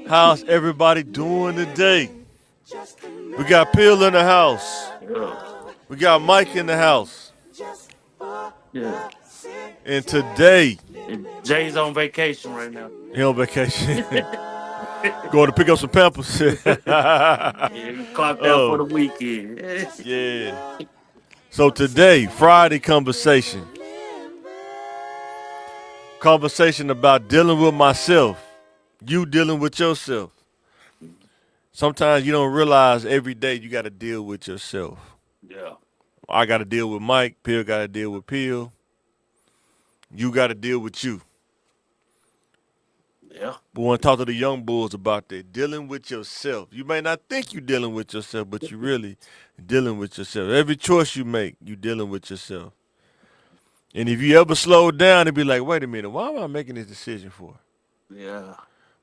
How's everybody doing today? We got Pill in the house. Yeah. We got Mike in the house. Yeah. And today, And Jay's on vacation right now. he on vacation. Going to pick up some Pampers. Yeah, he clocked out for Oh, the weekend. yeah. So today, Friday conversation. Conversation about dealing with myself. You dealing with yourself. Sometimes you don't realize every day you got to deal with yourself. Yeah. I got to deal with Mike. Peel got to deal with Peel. You got to deal with you. Yeah. We want to talk to the young bulls about that. Dealing with yourself. You may not think you're dealing with yourself, but you really dealing with yourself. Every choice you make, you dealing with yourself. And if you ever slow down and be like, wait a minute, why am I making this decision for? Yeah.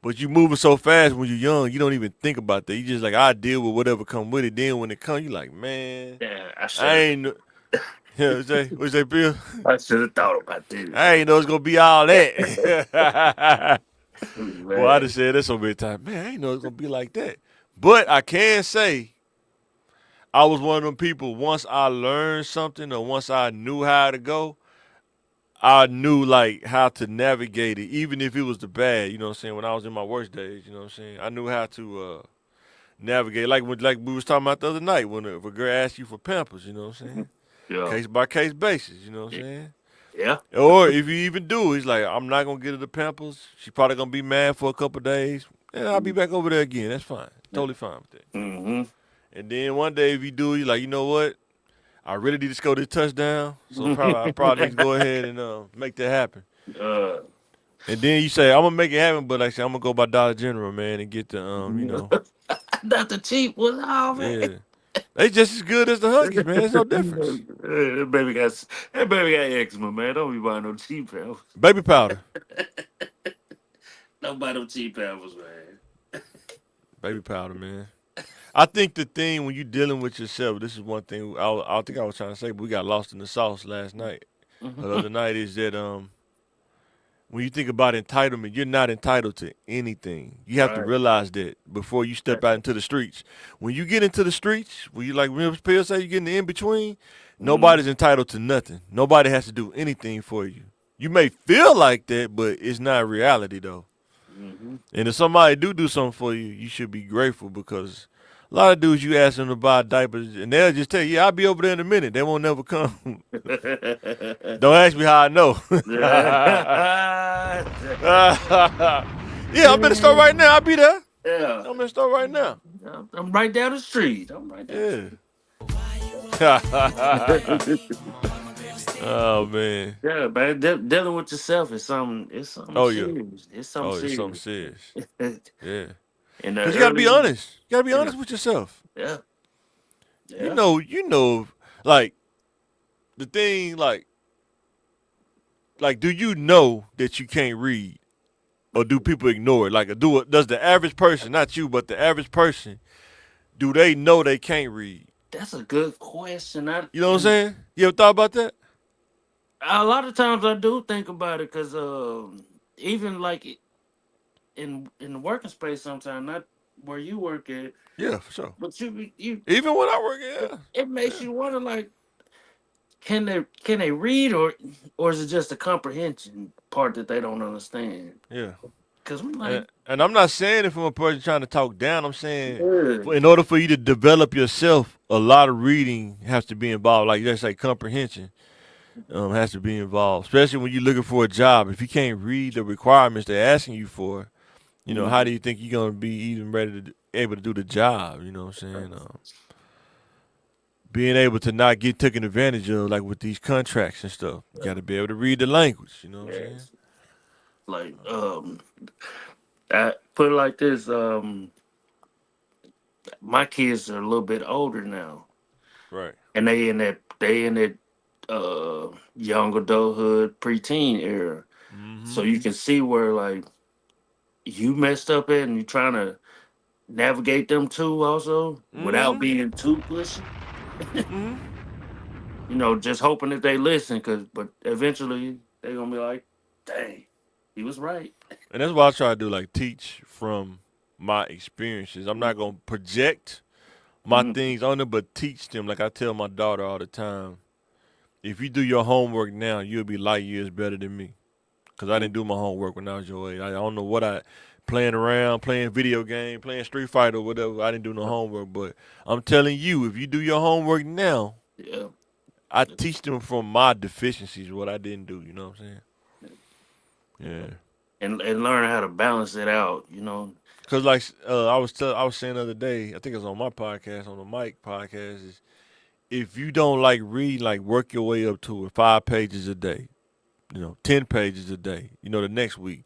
But you moving so fast when you're young, you don't even think about that. You just like, I deal with whatever come with it. Then when it comes, you like, man, Yeah. I I should have. ain't, yeah, what say, Bill? I should have thought about this. I ain't know it's gonna be all that. Boy, I Man. just said that so many times. Man, I ain't know it's gonna be like that. But I can say I was one of them people. Once I learned something or once I knew how to go, I knew like how to navigate it, even if it was the bad. You know what I'm saying? When I was in my worst days, you know what I'm saying? I knew how to navigate. Like we was talking about the other night when if a girl asked you for Pampers, you know what I'm saying? Yeah. Case by case basis, you know what I'm saying? Yeah. Or if you even do, he's like, I'm not gonna get her the Pampers. She probably gonna be mad for a couple of days, and I'll be back over there again. That's fine, totally fine with that. Mm-hmm. And then one day, if you do, you like, you know what? I really need to score this touchdown, so I probably need to go ahead and make that happen. uh, And then you say, I'm gonna make it happen, but like I said, I'm gonna go by Dollar General, man, and get the not the cheap was all, man. yeah, they just as good as the Huggies, man. There's no difference. That baby got eczema, man. Don't be buying no cheap pills. Baby powder, Don't buy no cheap pills, man. baby powder, man. I think the thing when you're dealing with yourself, this is one thing I think I was trying to say, but we got lost in the sauce last night, or the other night, is that when you think about entitlement, you're not entitled to anything. You have to Right. realize that before you step out into the streets. When you get into the streets, when you like Real Pill say you get in the in between, Mm-hmm. nobody's entitled to nothing. Nobody has to do anything for you. You may feel like that, but it's not reality though. Mm-hmm. And if somebody do something for you, you should be grateful because a lot of dudes you ask them to buy diapers and they'll just tell you, yeah, I'll be over there in a minute. They won't never come. Don't ask me how I know. Yeah, I'm in the store right now. I'll be there. Yeah. I'm in the store right now. I'm right down the street. I'm right down the Yeah. street. Oh man. Yeah, man. Dealing with yourself is something. It's something Oh yeah. serious. It's something Oh, it's something serious. serious. Yeah. In the Cause you gotta be early, honest. You gotta be yeah, honest with yourself. yeah, You yeah. know, like the thing, do you know that you can't read, or do people ignore it? Like, does the average person, not you, but the average person, do they know they can't read? That's a good question. You know what I'm saying? You ever thought about that? A lot of times I do think about it because even like in the working space, sometimes not where you work at, Yeah, for sure. but you Even when I work, it yeah, makes you wonder like can they read or is it just the comprehension part that they don't understand? yeah, yeah. Because I'm like, And I'm not saying it from a person trying to talk down. I'm saying yeah, in order for you to develop yourself, a lot of reading has to be involved. Like let's say comprehension has to be involved, especially when you're looking for a job. If you can't read the requirements they're asking you for, how mhm. do you think you're gonna be even ready to able to do the job? You know what I'm saying? Being able to not get taken advantage of, like with these contracts and stuff. You got to be able to read the language. You know what I'm saying? Yes. Like I put it like this. My kids are a little bit older now, Right. and they in that young adulthood, preteen era. So Mm-hmm. you can see where like you messed up at, and you're trying to navigate them too, also without Mm-hmm. being too pushy. Mm-hmm. Just hoping that they listen, but eventually they're gonna be like, "Dang, he was right." And that's what I try to do, like teach from my experiences. I'm not gonna project my Mm, things on them, but teach them. Like I tell my daughter all the time, if you do your homework now, you'll be light years better than me. Cause I mm, didn't do my homework when I was your age. I don't know what I playing around, playing video game, playing Street Fighter, or whatever. I didn't do no homework, but I'm telling you, if you do your homework now, yeah. I teach them from my deficiencies what I didn't do. You know what I'm saying? Yeah. And learn how to balance it out. You know. Cause like I was saying the other day, I think it was on my podcast, on the Mike podcast, is if you don't like read, like work your way up to it, 5 pages a day, 10 pages a day, the next week,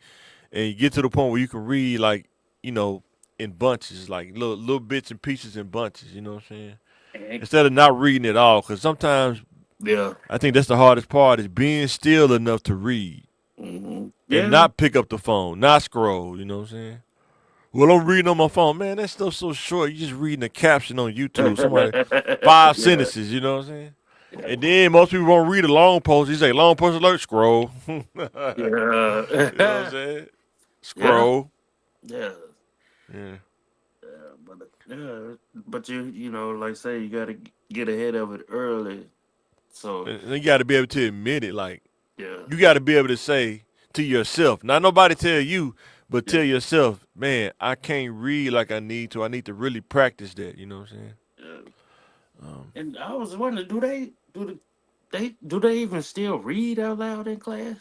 and you get to the point where you can read like, you know, in bunches, like little bits and pieces in bunches. You know what I'm saying? And, Instead of not reading it all, because sometimes yeah. I think that's the hardest part is being still enough to read and Yeah. not pick up the phone, not scroll. You know what I'm saying? Well, I'm reading on my phone. Man, that stuff's so short. You just reading a caption on YouTube. Somebody, five Yeah. sentences, you know what I'm saying? Yeah. And then most people won't read a long post. You say, long post alert, scroll. You know what I'm Yeah. saying? Yeah. Scroll. Yeah. Yeah. But you know, like say you gotta get ahead of it early. So And you got to be able to admit it. Like, yeah. you got to be able to say to yourself, not nobody tell you, but Yeah. tell yourself, man, I can't read like I need to. I need to really practice that. You know what I'm saying? Yeah. Um, And I was wondering, do they even still read out loud in class?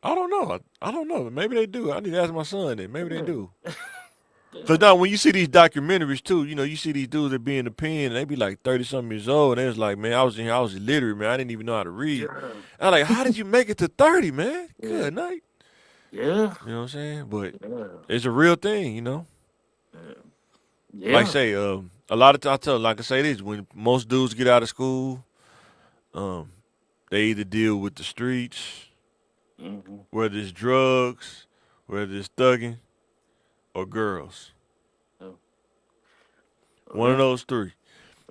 I don't know. I don't know. Maybe they do. I need to ask my son that. Maybe they Yeah. do. Yeah. Cause now when you see these documentaries too, you see these dudes that be in the pen and they be like 30 something years old and they was like, man, I was in here, I was illiterate, man. I didn't even know how to read. Yeah. I'm like, how did you make it to 30, man? Yeah. Good night. Yeah. You know what I'm saying? But Yeah. it's a real thing. Yeah. Like Yeah. say, a lot of times, like I say this, when most dudes get out of school, um, they either deal with the streets, Mm-hmm. whether it's drugs, whether it's thugging, or girls. Oh, One of okay. those three.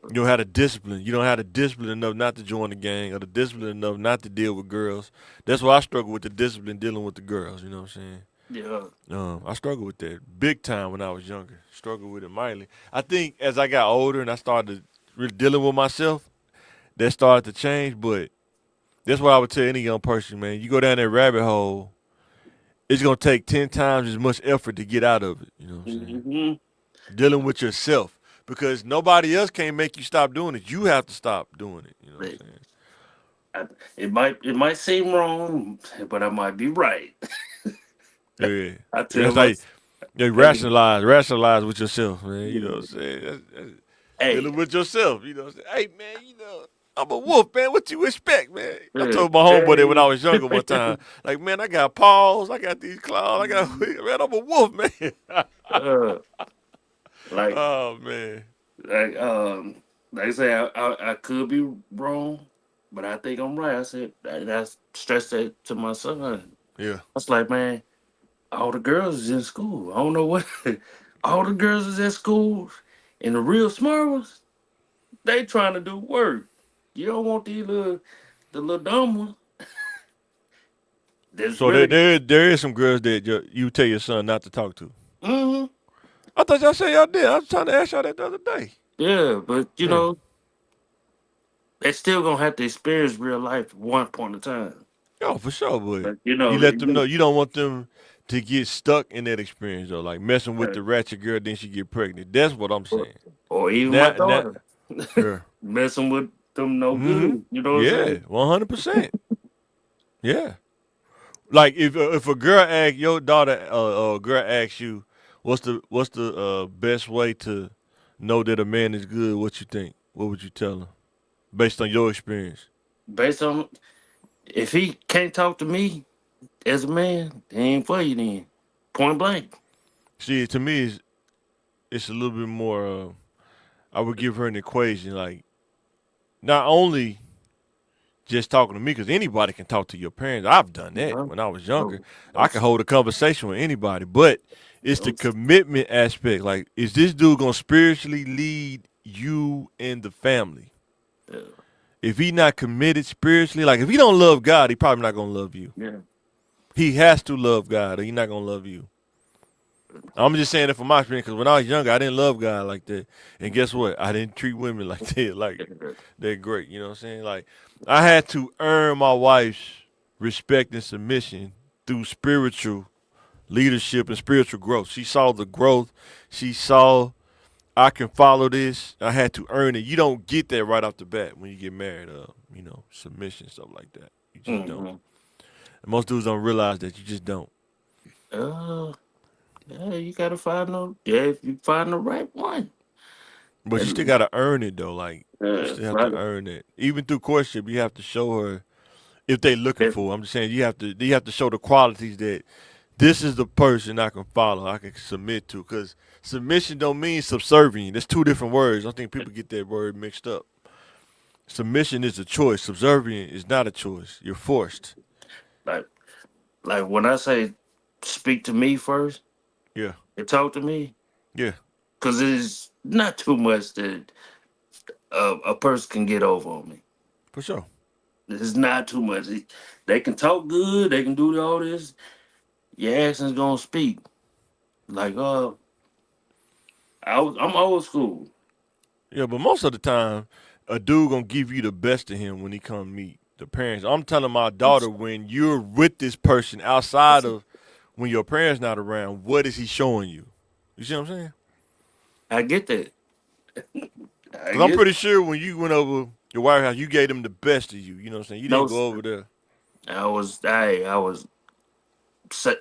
You don't have the discipline. You don't have the discipline enough not to join the gang or the discipline enough not to deal with girls. That's why I struggle with the discipline dealing with the girls. You know what I'm saying? Yeah. I struggled with that big time when I was younger. Struggled with it mightily. I think as I got older and I started really dealing with myself, that started to change. But that's what I would tell any young person, man. You go down that rabbit hole, it's gonna take 10 times as much effort to get out of it. You know what I'm saying? Mm-hmm. Dealing with yourself because nobody else can make you stop doing it. You have to stop doing it. You know what I'm saying? I, it might seem wrong, but I might be right. Yeah, I that's tell my like you hey, rationalize with yourself, man. You know what I'm yeah, saying? That's hey, dealing with yourself. You know what I'm saying? Hey, man, I'm a wolf, man. What you expect, man? I yeah, told my homeboy that when I hey. was younger one time. Like, man, I got paws, I got these claws, man, I'm a wolf, man. uh, like Oh man, like like I say, I could be wrong, but I think I'm right. I said I stressed that to my son. I yeah. was like, man, all the girls is in school. I don't know what all the girls is at school, and the real smart ones, they trying to do work. You don't want the little dumb ones. That's So really. there is some girls that you tell your son not to talk to. Hmm. I thought y'all said y'all did. I was trying to ask y'all that the other day. Yeah, but Yeah. they still gonna have to experience real life at one point in time. Oh, for sure, but But you let them know you don't want them to get stuck in that experience though, like messing with uh, the ratchet girl, then she get pregnant. That's what I'm or, saying. or even my Now, daughter yeah. messing with them no Mm-hmm. good. You know what I'm Yeah, saying? 100%. Yeah. Like if a girl ask your daughter, or a girl asks you, what's the best way to know that a man is good? What you think? What would you tell her based on your experience? Based on if he can't talk to me as a man, he ain't for you then. Point blank. See, to me, it's a little bit more. I would give her an equation, like not only just talking to me, because anybody can talk to your parents. I've done that Uh-huh. when I was younger. Oh, I could hold a conversation with anybody, but it's the those- commitment aspect. Like, is this dude gonna spiritually lead you and the family? yeah, If he not committed spiritually, like if he don't love God, he probably not gonna love you. yeah. He has to love God, or he's not gonna love you. I'm just saying that from my experience, because when I was younger, I didn't love God like that. And guess what? I didn't treat women like that. Like they're great. You know what I'm saying? Like I had to earn my wife's respect and submission through spiritual leadership and spiritual growth. She saw the growth. She saw I can follow this. I had to earn it. You don't get that right off the bat when you get married. Submission stuff like that. You just don't. Mm-hmm. And most dudes don't realize that you just don't. Uh, yeah, you gotta find the if you find the right one. But you still And gotta earn it though. Like you still have to find earn it. Even through courtship, you have to show her if they looking it. for. I'm just saying you have to show the qualities that this is the person I can follow, I can submit to. Because submission don't mean subservient. There's two different words. I think people get that word mixed up. Submission is a choice. Subservient is not a choice. You're forced. Like like when I say speak to me first Yeah. and talk to me, Yeah. because it's not too much that a person can get over on me. For sure. It's not too much. They can talk good. They can do all this. Your actions gonna speak. Like I'm old school. Yeah, but most of the time, a dude gonna give you the best of him when he come meet the parents. I'm telling my daughter when you're with this person outside of when your parents not around, what is he showing you? You see what I'm saying? I get that. I Because I'm get pretty sure when you went over your wife's house, you gave them the best of you. You know what I'm saying? You no. didn't go over there. I was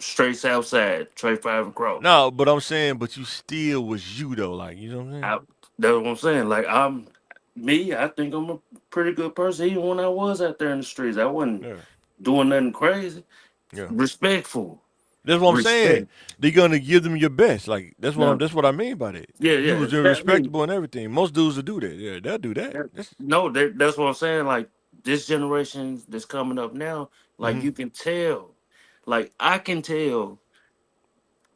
straight south side, Trey Five and Cross. No, but I'm saying, but you still was you though. Like, you know what I'm saying? I, that's what I'm saying. Like I'm me. I think I'm a pretty good person. Even when I was out there in the streets, I wasn't Yeah. doing nothing crazy. Yeah. Respectful. That's what I'm saying. Respect. They're gonna give them your best. Like No. that's what I mean by that. Yeah, You yeah. was respectable and everything. Most dudes will do that. Yeah, they'll do that. That's No, that's what I'm saying. Like this generation that's coming up now, like hmm you can tell, like I can tell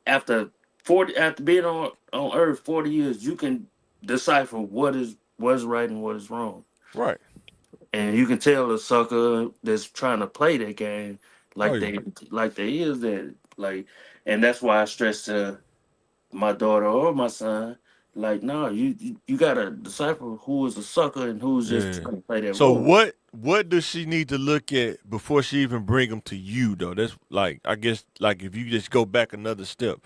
after 40, after being on Earth 40 years, you can decipher what's right and what is wrong, right. and you can tell the sucker that's trying to play that game Oh like yeah. they is that like, and that's why I stress to my daughter or my son. Like, no, you gotta decipher who is a sucker and who's just Yeah. trying to play that So role. what does she need to look at before she even bring them to you though? That's like I guess like if you just go back another step,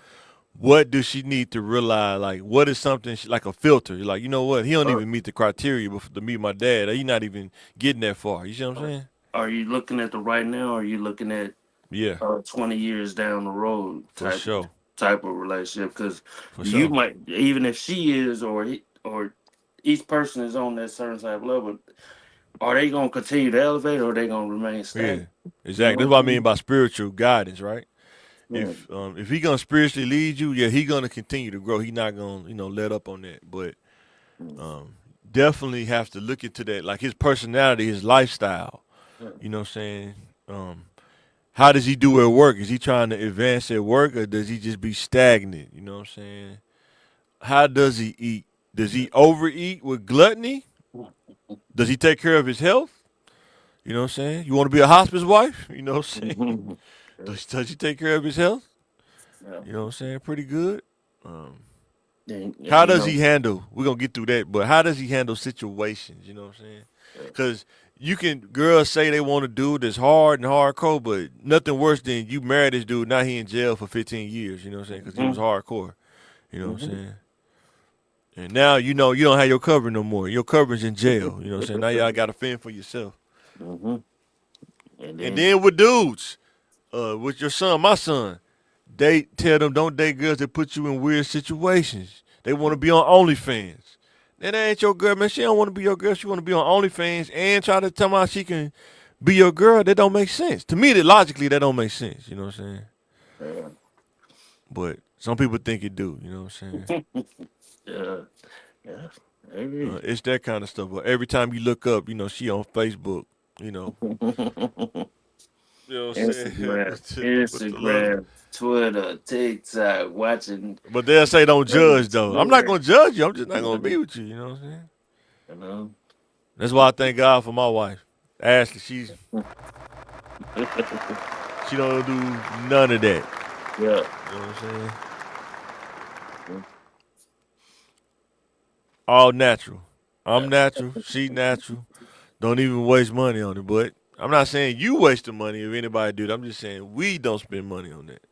what does she need to realize? Like what is something like a filter? Like you know what he don't Or, even meet the criteria to meet my dad. He not even getting that far. You see what I'm or saying? are you looking at the right now? Or are you looking at Yeah, 20 years down the road for sure, type of relationship? Because for you sure. might, even if she is or each person is on that certain type of level, are they gonna continue to elevate or are they gonna remain Yeah, stagnant? You exactly. know That's what what I I mean mean? by spiritual guidance, right? Yeah. If he gonna spiritually lead you, yeah, he gonna continue to grow. He not gonna let up on that. But um, definitely have to look into that, like his personality, his lifestyle. You know what I'm saying? Um, how does he do at work? Is he trying to advance at work, or does he just be stagnant? You know what I'm saying? How does he eat? Does he overeat with gluttony? Does he take care of his health? You know what I'm saying? You want to be a hospice wife? You know what I'm saying? Mhm. Does he take care of his health? Yeah. You know what I'm saying? Pretty good. Um, And, how you does know, he handle? We're gonna get through that, but how does he handle situations? You know what I'm saying? Because you can girls say they want to do this hard and hardcore, but nothing worse than you married this dude. Now he in jail for 15 years. You know what I'm saying? Because he was mhm, hardcore. You know what I'm mhm. saying? And now you know you don't have your cover no more. Your cover's in jail. You know what I'm saying? Now y'all got to fend for yourself. Mhm. And And then then with dudes, with your son, my son, they tell them don't date girls that put you in weird situations. They want to be on OnlyFans. That ain't your girl, man. She don't want to be your girl. She want to be on OnlyFans and try to tell me how she can be your girl. That don't make sense. To me, that logically, that don't make sense. You know what I'm saying? uh, But some people think it do. You know what I'm saying? yeah, yeah, I agree. It's that kind of stuff. But every time you look up, she on Facebook. You know, you know what I'm saying? Instagram, With the love. Instagram, Twitter, TikTok, watching. But they'll say don't judge Things, though. I'm not yeah. gonna judge you. I'm just not gonna be with you. You know what I'm saying? You know. That's why I thank God for my wife, Ashley. She don't do none of that. Yeah. You know what I'm saying? All natural. I'm natural. She natural. Don't even waste money on it. But I'm not saying you wasting money if anybody do that. I'm just saying we don't spend money on that.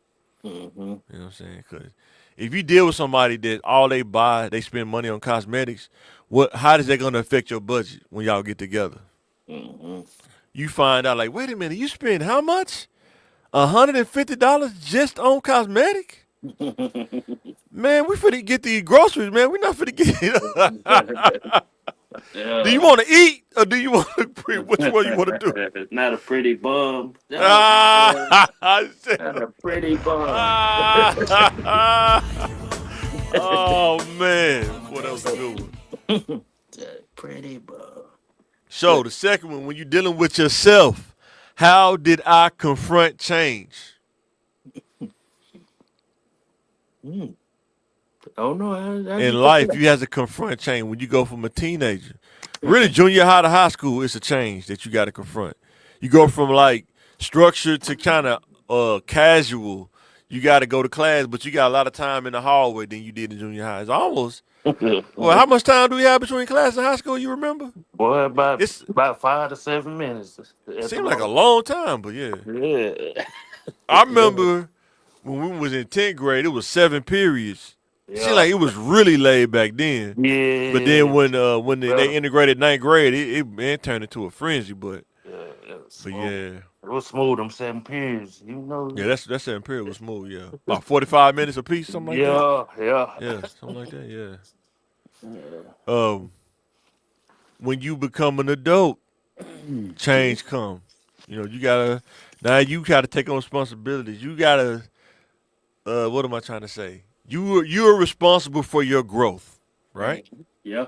Mm-hmm. You know what I'm saying? Because if you deal with somebody that all they buy, they spend money on cosmetics, how is that going to affect your budget when y'all get together? Mm-hmm. You find out like, wait a minute, you spend how much? $150 just on cosmetic? Man, we finna get these groceries, man. We not finna get. Do you Yeah. want to eat or do you want to? Which one you want to do? Not a pretty bum. Oh, man. Ah, I said, Not a pretty bum. ah, oh man, boy, that was a good one. Pretty bum. So the second one, when you're dealing with yourself, how did I confront change Mm. Oh no, how'd in you life? confess? You have to confront change when you go from a teenager. Really, junior high to high school, it's a change that you got to confront. You go from like structured to kind of casual. You got to go to class, but you got a lot of time in the hallway than you did in junior high. It's almost well. How much time do we have between class and high school? You remember? Boy, about It's about 5 to 7 minutes at the seemed like a most. long time, but yeah. Yeah. I Yeah. remember when we was in 10th grade, it was 7 periods. It seemed Yeah. like it was really laid back then. But then Yeah. when they Well, integrated ninth grade, it turned into a frenzy. yeah, it was But smooth. yeah, It was smooth, them 7 periods. You yeah, know. that's that imperial was smooth. Yeah, about 45 minutes a piece, something like that. Yeah, yeah. Yeah, something like that. Yeah. Yeah. Um, when you become an adult, change come. You know, you gotta now you gotta take on responsibilities. You gotta what am I trying to say? You're responsible for your growth, right? Yeah.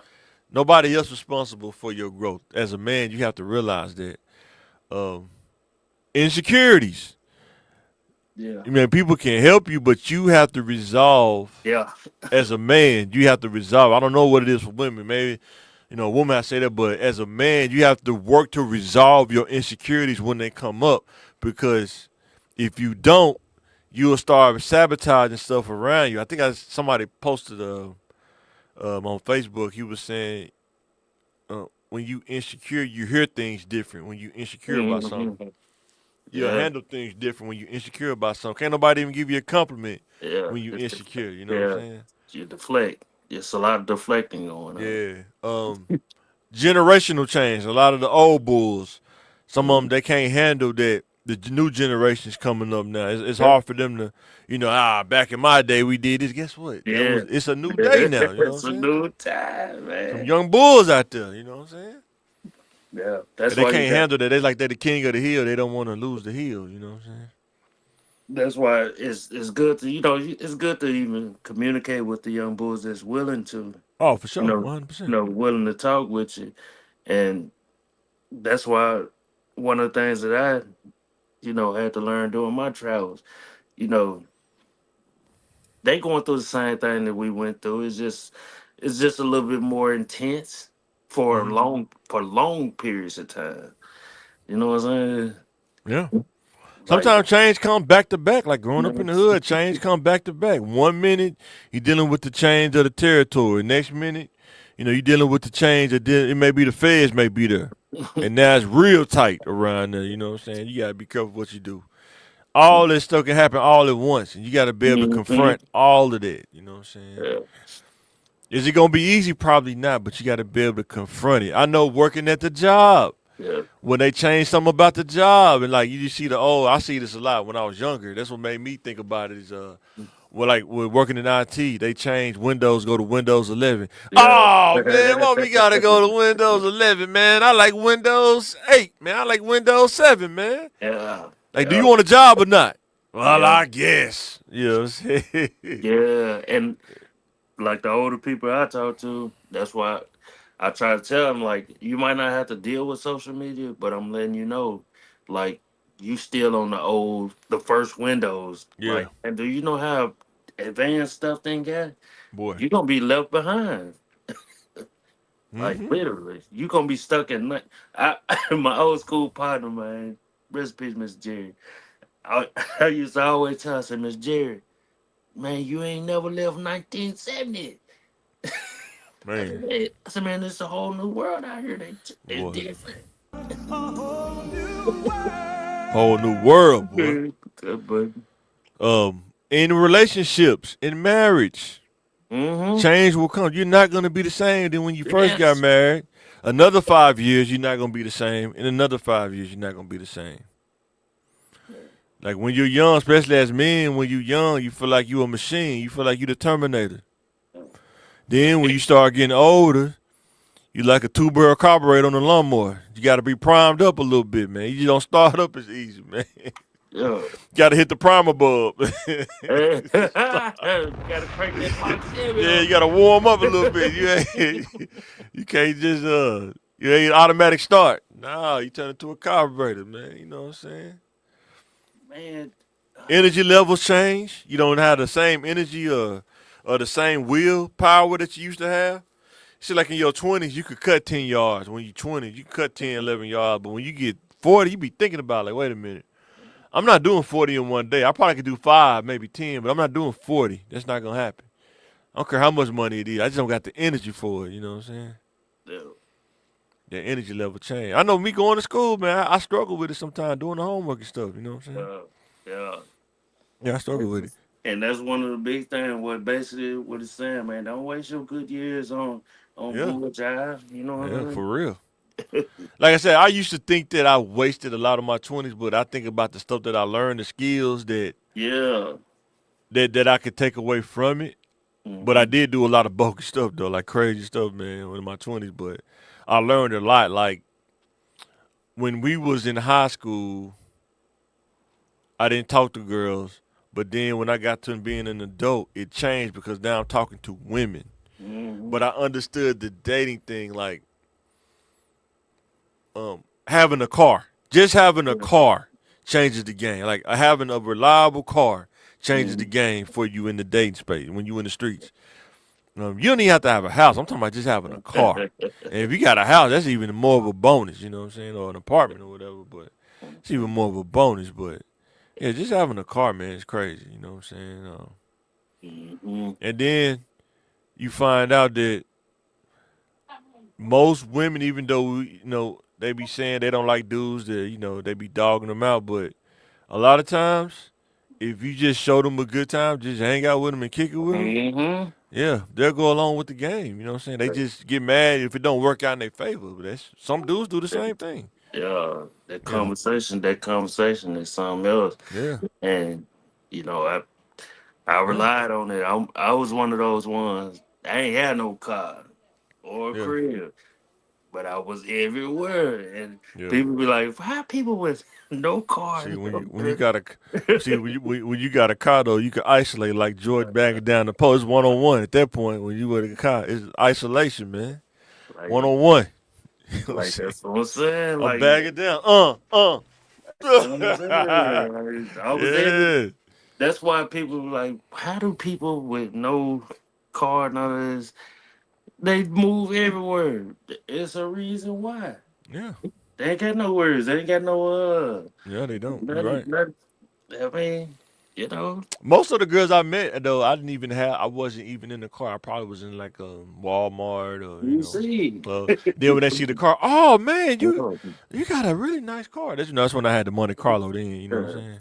Nobody else responsible for your growth. As a man, you have to realize that. Um, insecurities. Yeah. I mean, people can help you, but you have to resolve. Yeah. As a man, you have to resolve. I don't know what it is for women. Maybe, a woman I say that, but as a man, you have to work to resolve your insecurities when they come up. Because if you don't, you'll start sabotaging stuff around you. I think somebody posted on Facebook. He was saying when you insecure, you hear things different. When you insecure about something, Mhm. you'll Yeah. handle things different when you insecure about something. Can't nobody even give you a compliment Yeah. when you insecure. You know what I'm Yeah. saying? You deflect. It's a lot of deflecting going on. Yeah. Generational change. A lot of the old bulls, some of them Mhm. they can't handle that. The new generations coming up now. It's Yeah. hard for them to, back in my day we did this. Guess what? Yeah. It's a new day now. You know what I'm It's a saying? new time, Some man. young bulls out there. You know what I'm saying? Yeah. That's And they why you can't got. handle that. They like they're the king of the hill. They don't want to lose the hill. You know what I'm saying? That's why it's good to it's good to even communicate with the young bulls that's willing to Oh, for you sure, know 100%. willing to talk with you, and that's why one of the things that I had to learn during my travels, you know, they going through the same thing that we went through. It's just a little bit more intense Hmm. for long periods of time. You know what I'm saying? Yeah. Like, Sometimes change come back to back, like growing up in the hood. Change come back to back. 1 minute you dealing with the change of the territory. Next minute, you dealing with the change of it may be the feds may be there, and now it's real tight around there. You know what I'm saying? You gotta be careful what you do. All this stuff can happen all at once, and you gotta be able to Mhm. confront all of that. You know what I'm saying? Yeah, Is it gonna be easy? Probably not, but you gotta be able to confront it. I know working at the job. yeah, When they change something about the job and like you just see I see this a lot when I was younger. That's what made me think about it is well like with working in IT, they changed Windows go to Windows 11. yeah. Oh man, why we gotta go to Windows 11, man? I like Windows 8, man. I like Windows 7, man. Yeah, Like, do yeah, you want a job or not? Well, yeah, I guess. You know what I'm saying? yeah. And like the older people I talk to, that's why I try to tell them like you might not have to deal with social media, but I'm letting you know, like you still on the first Windows. Yeah, Like, and do you know how advanced stuff then got? boy. You're gonna be left behind. Like Mm-hmm. literally, you gonna be stuck in. I, my old school partner, man, rest in peace, Miss Jerry. I used to always tell her, I said, Miss Jerry, man, you ain't never left 1970. Man, I said, man, it's a whole new world out here. They boy. different. Whole new world, boy. But In relationships, in marriage, mm-hmm. change will come. You're not gonna be the same than when you first got Yes. married. Another 5 years, you're not gonna be the same. In another 5 years, you're not gonna be the same. Like when you're young, especially as men, when you're young, you feel like you a machine. You feel like you the Terminator. Then when you start getting older, you like a two-barrel carburetor on the lawnmower. You got to be primed up a little bit, man. You just don't start up as easy, man. Yeah. Got to hit the primer bulb. Gotta crank that Mach 7 Yeah, up. you got to warm up a little bit. You can't just you ain't automatic start. No, you turn into a carburetor, man. You know what I'm saying? Man. Energy levels change. You don't have the same energy or the same will power that you used to have. See, like in your 20s, you could cut 10 yards. When you're 20, you can cut 10, 11 yards. But when you get 40, you be thinking about, like, wait a minute. I'm not doing 40 in one day. I probably could do 5, maybe 10, but I'm not doing 40. That's not going to happen. I don't care how much money it is. I just don't got the energy for it. You know what I'm saying? Yeah. That energy level change. I know me going to school, man, I struggle with it sometimes doing the homework and stuff. You know what I'm saying? Yeah. Yeah. Yeah, I struggle with it. And that's one of the big things. What basically what it's saying, man. Don't waste your good years on Yeah. bull jive. You know what I Yeah, mean? for real. Like I said, I used to think that I wasted a lot of my 20s, but I think about the stuff that I learned, the skills Yeah. that I could take away from it. But I Mm-hmm. did do a lot of bulky stuff though, like crazy stuff, man, in my 20s. But I learned a lot. Like when we was in high school, I didn't talk to girls. But then when I got to being an adult, it changed because now I'm talking to women. Mm-hmm. But I understood the dating thing, like having a car. Just having a car changes the game. Like having a reliable car changes the game for you in the dating space when you in the streets. You don't even have to have a house. I'm talking about just having a car. And if you got a house, that's even more of a bonus, you know what I'm saying? Or an apartment or whatever, but it's even more of a bonus. But yeah, just having a car, man, is crazy, you know what I'm saying? Mm-hmm. And then you find out that most women, even though, they be saying they don't like dudes, that, they be dogging them out, but a lot of times, if you just show them a good time, just hang out with them and kick it with them, Mm-hmm. yeah, they'll go along with the game. You know what I'm saying? They just get mad if it don't work out in their favor. But that's some dudes do the same thing. Yeah, that Yeah, conversation is something else. yeah, And you know, I yeah, relied on it. I was one of those ones. I ain't had no car or a yeah, crib, but I was everywhere. And yeah. people be like, "How people with no car?" See, and when you no when you crib?" got a see when you got a car though, you can isolate like George bagging down the post 1-on-1. At that point, when you with a car, it's isolation, man. like, 1-on-1. You know what I'm like saying? that's what I'm saying. I'm Like, bagging down. you know what I'm saying? Like, I was every. Yeah, That's why people like, how do people with no car, none of this, they move everywhere? It's a reason why. yeah, They ain't got no words. They ain't got no yeah. They don't. You're nothing, right. nothing. I mean, you know. Most of the girls I met though, I didn't even have. I wasn't even in the car. I probably was in like a Walmart or You see. club. Then when they see the car, oh man, you Mm-hmm. you got a really nice car. That's when I had the Monte Carlo. Then you know what I'm saying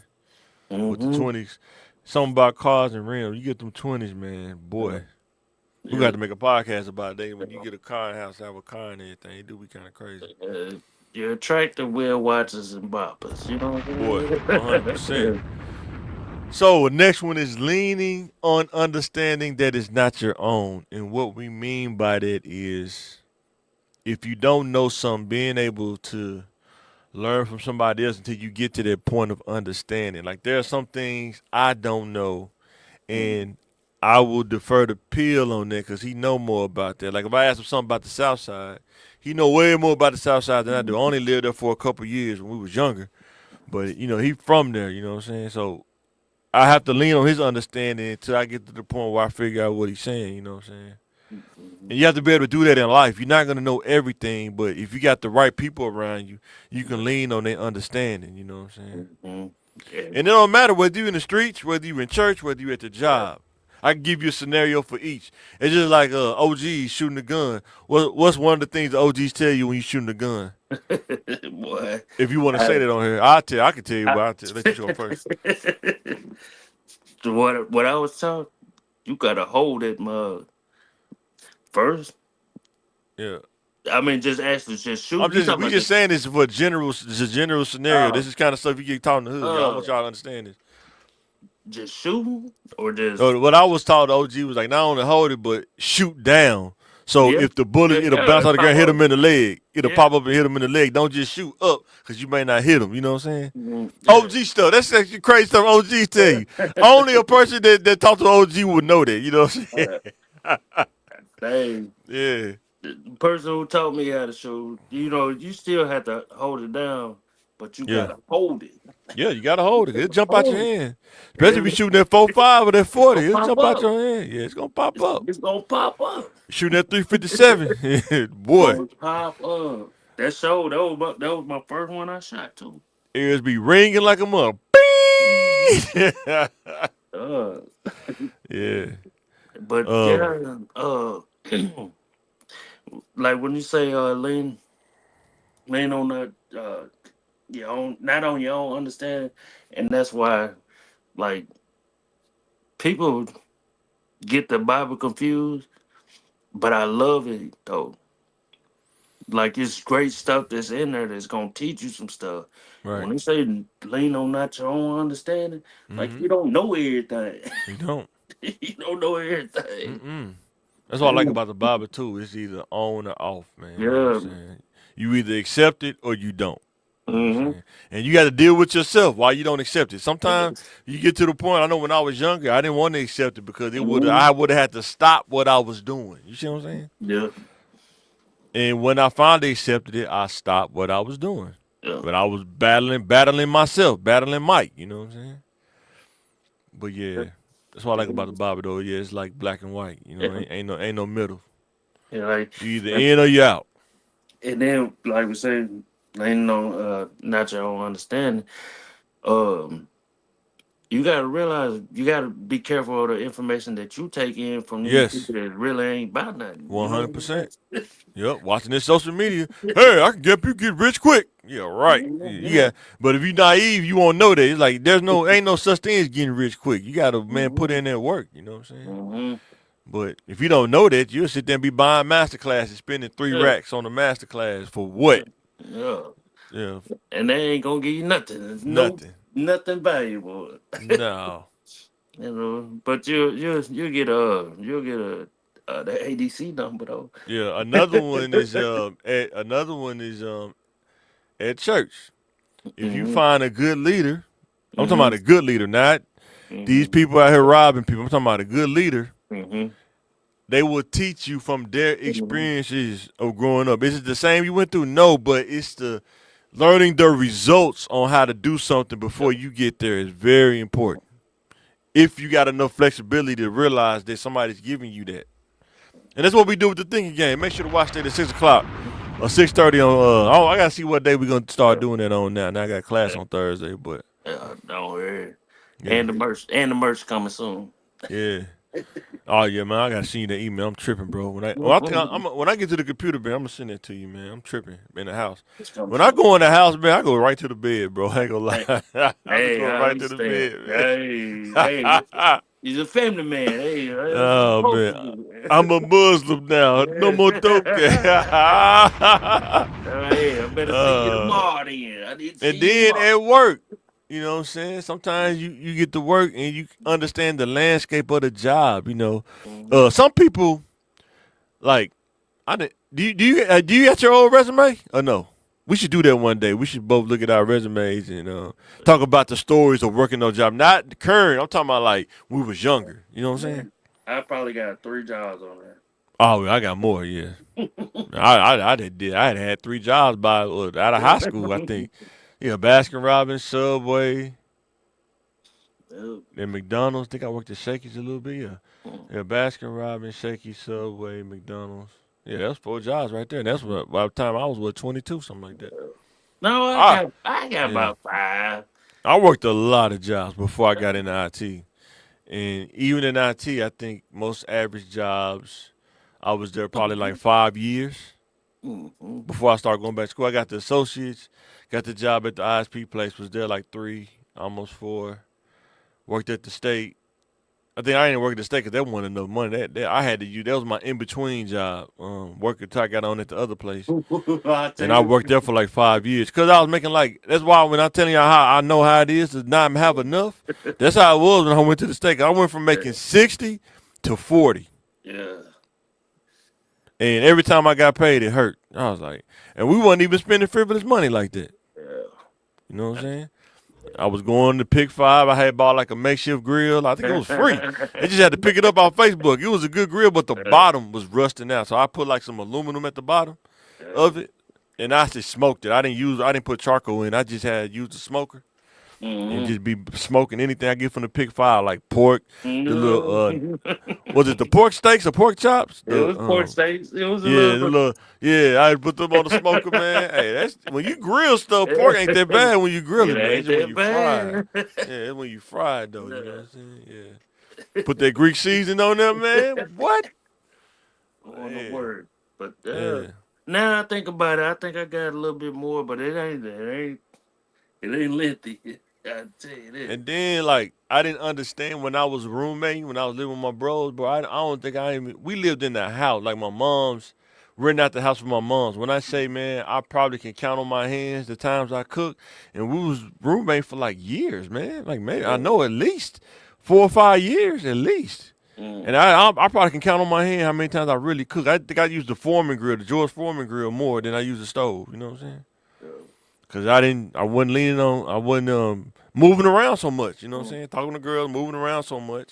with the 20s. Something about cars and rims. You get them 20s, man. Boy, we got Yeah. to make a podcast about that. When you get a car in the house, have a car and everything, it do be kind of crazy. Uh, you're attractive wheel watchers and boppers. You know Boy, what I 100%. mean? So next one is leaning on understanding that it's not your own, and what we mean by that is if you don't know something, being able to learn from somebody else until you get to that point of understanding. Like there are some things I don't know, and I will defer to Peel on that because he know more about that. Like if I ask him something about the South Side, he know way more about the South Side than I do. I only lived there for a couple years when we was younger, but he from there. You know what I'm saying? So I have to lean on his understanding until I get to the point where I figure out what he's saying. You know what I'm saying? And you have to be able to do that in life. You're not gonna know everything, but if you got the right people around you, you can lean on their understanding. You know what I'm saying? Mhm. Yeah. And it don't matter whether you in the streets, whether you in church, whether you at the job. I can give you a scenario for each. It's just like OGs shooting a gun. What's one of the things the OGs tell you when you shooting a gun? Boy, If you want to say I, that on here, I can tell you, I, but let you go first. what I was taught, you gotta hold that mug first. Yeah. I mean, just actually just shoot. You talking We about just saying this for a general scenario. uh This is kind of stuff you get taught in the hood. Y'all, I uh want y'all to understand this. just shooting or just So what I was taught, the OG was like not only hold it, but shoot down. So yeah if the bullet, it'll yeah bounce out the pop ground, hit up him in the leg. It'll yeah pop up and hit him in the leg. Don't just shoot up because you may not hit him. You know what I'm saying? yeah. OG stuff. That's actually crazy stuff OGs tell you. Only a person that talked to OG would know that. You know what I'm saying? Dang. Yeah. The person who taught me how to shoot, you still have to hold it down, but you Yeah. gotta hold it. Yeah, you gotta hold it. It'll jump out your Hold hand. it. Especially if you're shooting that 4.5 or that It's 40. gonna It'll pop jump out up. your hand. Yeah, it's gonna pop up. It's gonna pop up. Shooting that 357. Boy, Gonna pop up. That show that was my first one I shot too. ears be ringing like a mother. Bing! Uh, Yeah. but Um, yeah, like when you say lean on that your own, not on your own understanding, and that's why like people get the Bible confused. But I love it though. Like it's great stuff that's in there that's gonna teach you some stuff. right. When they say lean on not your own understanding, like Mm-hmm. you don't know everything. You don't. You don't know everything. Mm-mm. That's what I like about the Bible too. It's either on or off, man. You know what I'm Yeah. saying? You either accept it or you don't. You know what I'm Mm-hmm. saying? And you got to deal with yourself why you don't accept it. Sometimes you get to the point. I know when I was younger, I didn't want to accept it because Hmm. I would have had to stop what I was doing. You see what I'm saying? Yeah. And when I finally accepted it, I stopped what I was doing. Yeah. But I was battling myself, battling Mike. You know what I'm saying? But yeah, that's what I like about the Bible though. Yeah, it's like black and white. You know, Yeah. ain't no middle. Yeah, like, You either and, in or you out. and then like we say, leaning on not your own understanding. Um, you gotta realize you gotta be careful of the information that you take in from these Yes, people that really ain't about nothing. You know what I'm 100%. saying? Yep, watching this social media. Hey, I can help you get rich quick. Yeah, right. Yeah. Yeah, but if you naive, you won't know that. It's like ain't no such thing as getting rich quick. You gotta put Hmm. in that work. You know what I'm saying? Hmm. But if you don't know that, you'll sit there and be buying master classes, spending three Yeah. racks on the master class for what? Yeah. Yeah, And they ain't gonna give you nothing. There's nothing. nothing valuable. No. But you'll get a the ADC number though. Yeah, another one is at church. If you Hmm. find a good leader, I'm talking Hmm. about a good leader, not these Hmm. people out here robbing people. I'm talking about a good leader. Hmm. They will teach you from their Hmm. experiences of growing up. Is it the same you went through? No, but it's the learning the results on how to do something before you get there is very important. If you got enough flexibility to realize that somebody's giving you that. And that's what we do with the thinking game. Make sure to watch that at 6 o'clock or 6:30 on. I gotta see what day we're gonna start doing that on now. Now I got class on Thursday, but Don't worry. yeah, And the merch coming soon. yeah. Oh yeah, man. I gotta see you the email. I'm tripping, bro. When I get to the computer, man, I'm gonna send that to you, man. I'm tripping in the house. It's coming When I soon. go in the house, man, I go right to the bed, bro. I ain't gonna Hey, lie. I be hey, going I right to the understand. bed, Hey, man. he's a family man. Hey, that's what Oh you're supposed man, to I'm a do. Muslim now. No more dope. Hey, I better see you uh, tomorrow then. I need to see And you then tomorrow. at work, you know what I'm saying? Sometimes you get to work and you understand the landscape of the job, you know. Hmm. Some people like I didn't do you got your old resume? Or no? We should do that one day. We should both look at our resumes and talk about the stories of working on job. Not the current. I'm talking about like when we was younger. You know what I'm saying? Man, I probably got 3 jobs on there. Oh, I got more. Yeah, I had 3 jobs by out of high school. I think. Yeah, Baskin Robbins, Subway, Yep. and McDonald's. I think I worked at Shakey's a little bit. Yeah, yeah, Baskin Robbins, Shakey's, Subway, McDonald's. Yeah, that's 4 jobs right there. And that's by the time I was 22, something like that. No, I Ah, got I got yeah. about 5. I worked a lot of jobs before I got into IT. And even in IT, I think most average jobs, I was there probably like 5 years Mm-hmm. before I started going back to school. I got the associates, got the job at the ISP place, was there like 3, almost 4. Worked at the state. I think I didn't work at the state because that wasn't enough money. That I had to use. That was my in between job. Working until I got on at the other place, I tell and I you, worked there for like 5 years because I was making like. That's why when I'm telling y'all how I know how it is to not have enough. That's how it was when I went to the state. I went from making 60 to 40, yeah, and every time I got paid, it hurt. I was like, and we wasn't even spending frivolous money like that. yeah. You know what I'm saying? I was going to Pick Five. I had bought like a makeshift grill. I think it was free. They just had to pick it up off Facebook. It was a good grill, but the bottom was rusting out. So I put like some aluminum at the bottom of it, and I just smoked it. I didn't put charcoal in. I just had used the smoker and Mm-hmm. just be smoking anything I get from the Pick Five, like pork, the little No. was it the pork steaks or pork chops? It The was port steaks. It was a yeah, little the bit. little yeah. I put them on the smoker, man. Hey, that's when you grill stuff. Pork ain't that bad when you grill It it, man. ain't It's just when that you fry it. bad. Yeah, it's when you fry it though. You know what No. I'm saying? Yeah. Put that Greek seasoning on there, man. What? On the Man. word. But Yeah. now I think about it, I think I got a little bit more, but it ain't lengthy. I tell you that. And then like I didn't understand when I was roommating, when I was living with my bros, bro. I don't think I even we lived in the house, like my mom's renting out the house for my mom's. When I say, man, I probably can count on my hands the times I cooked, and we was roommate for like years, man. Like maybe I Yeah. know at least 4 or 5 years at least. Mm. And I probably can count on my hand how many times I really cook. I think I used the Foreman grill, the George Foreman grill more than I used the stove. You know what I'm saying? Yeah. Cause I wasn't leaning on, I wasn't moving around so much. You know what I'm Mm. saying? Talking to girls, moving around so much.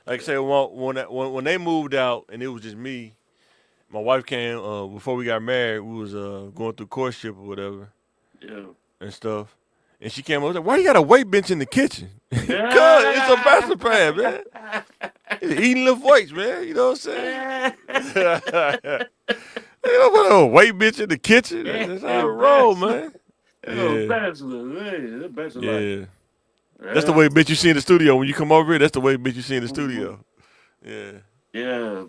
Like I said, when they moved out and it was just me, my wife came before we got married. We was going through courtship or whatever Yeah. and stuff. And she came over like, "Why you got a weight bench in the kitchen?" Cause it's a Yeah. bachelor pad, man. It's eating lift weights, man. You know what I'm saying? You don't put a weight bench in the kitchen. That's how it roll, Bachelor. man. Oh, Yeah, bachelor. Man, that bachelor life. yeah. That's the Yeah. way bitch you see in the studio when you come over here. That's the way bitch you see in the Mhm. studio. Yeah. Yeah.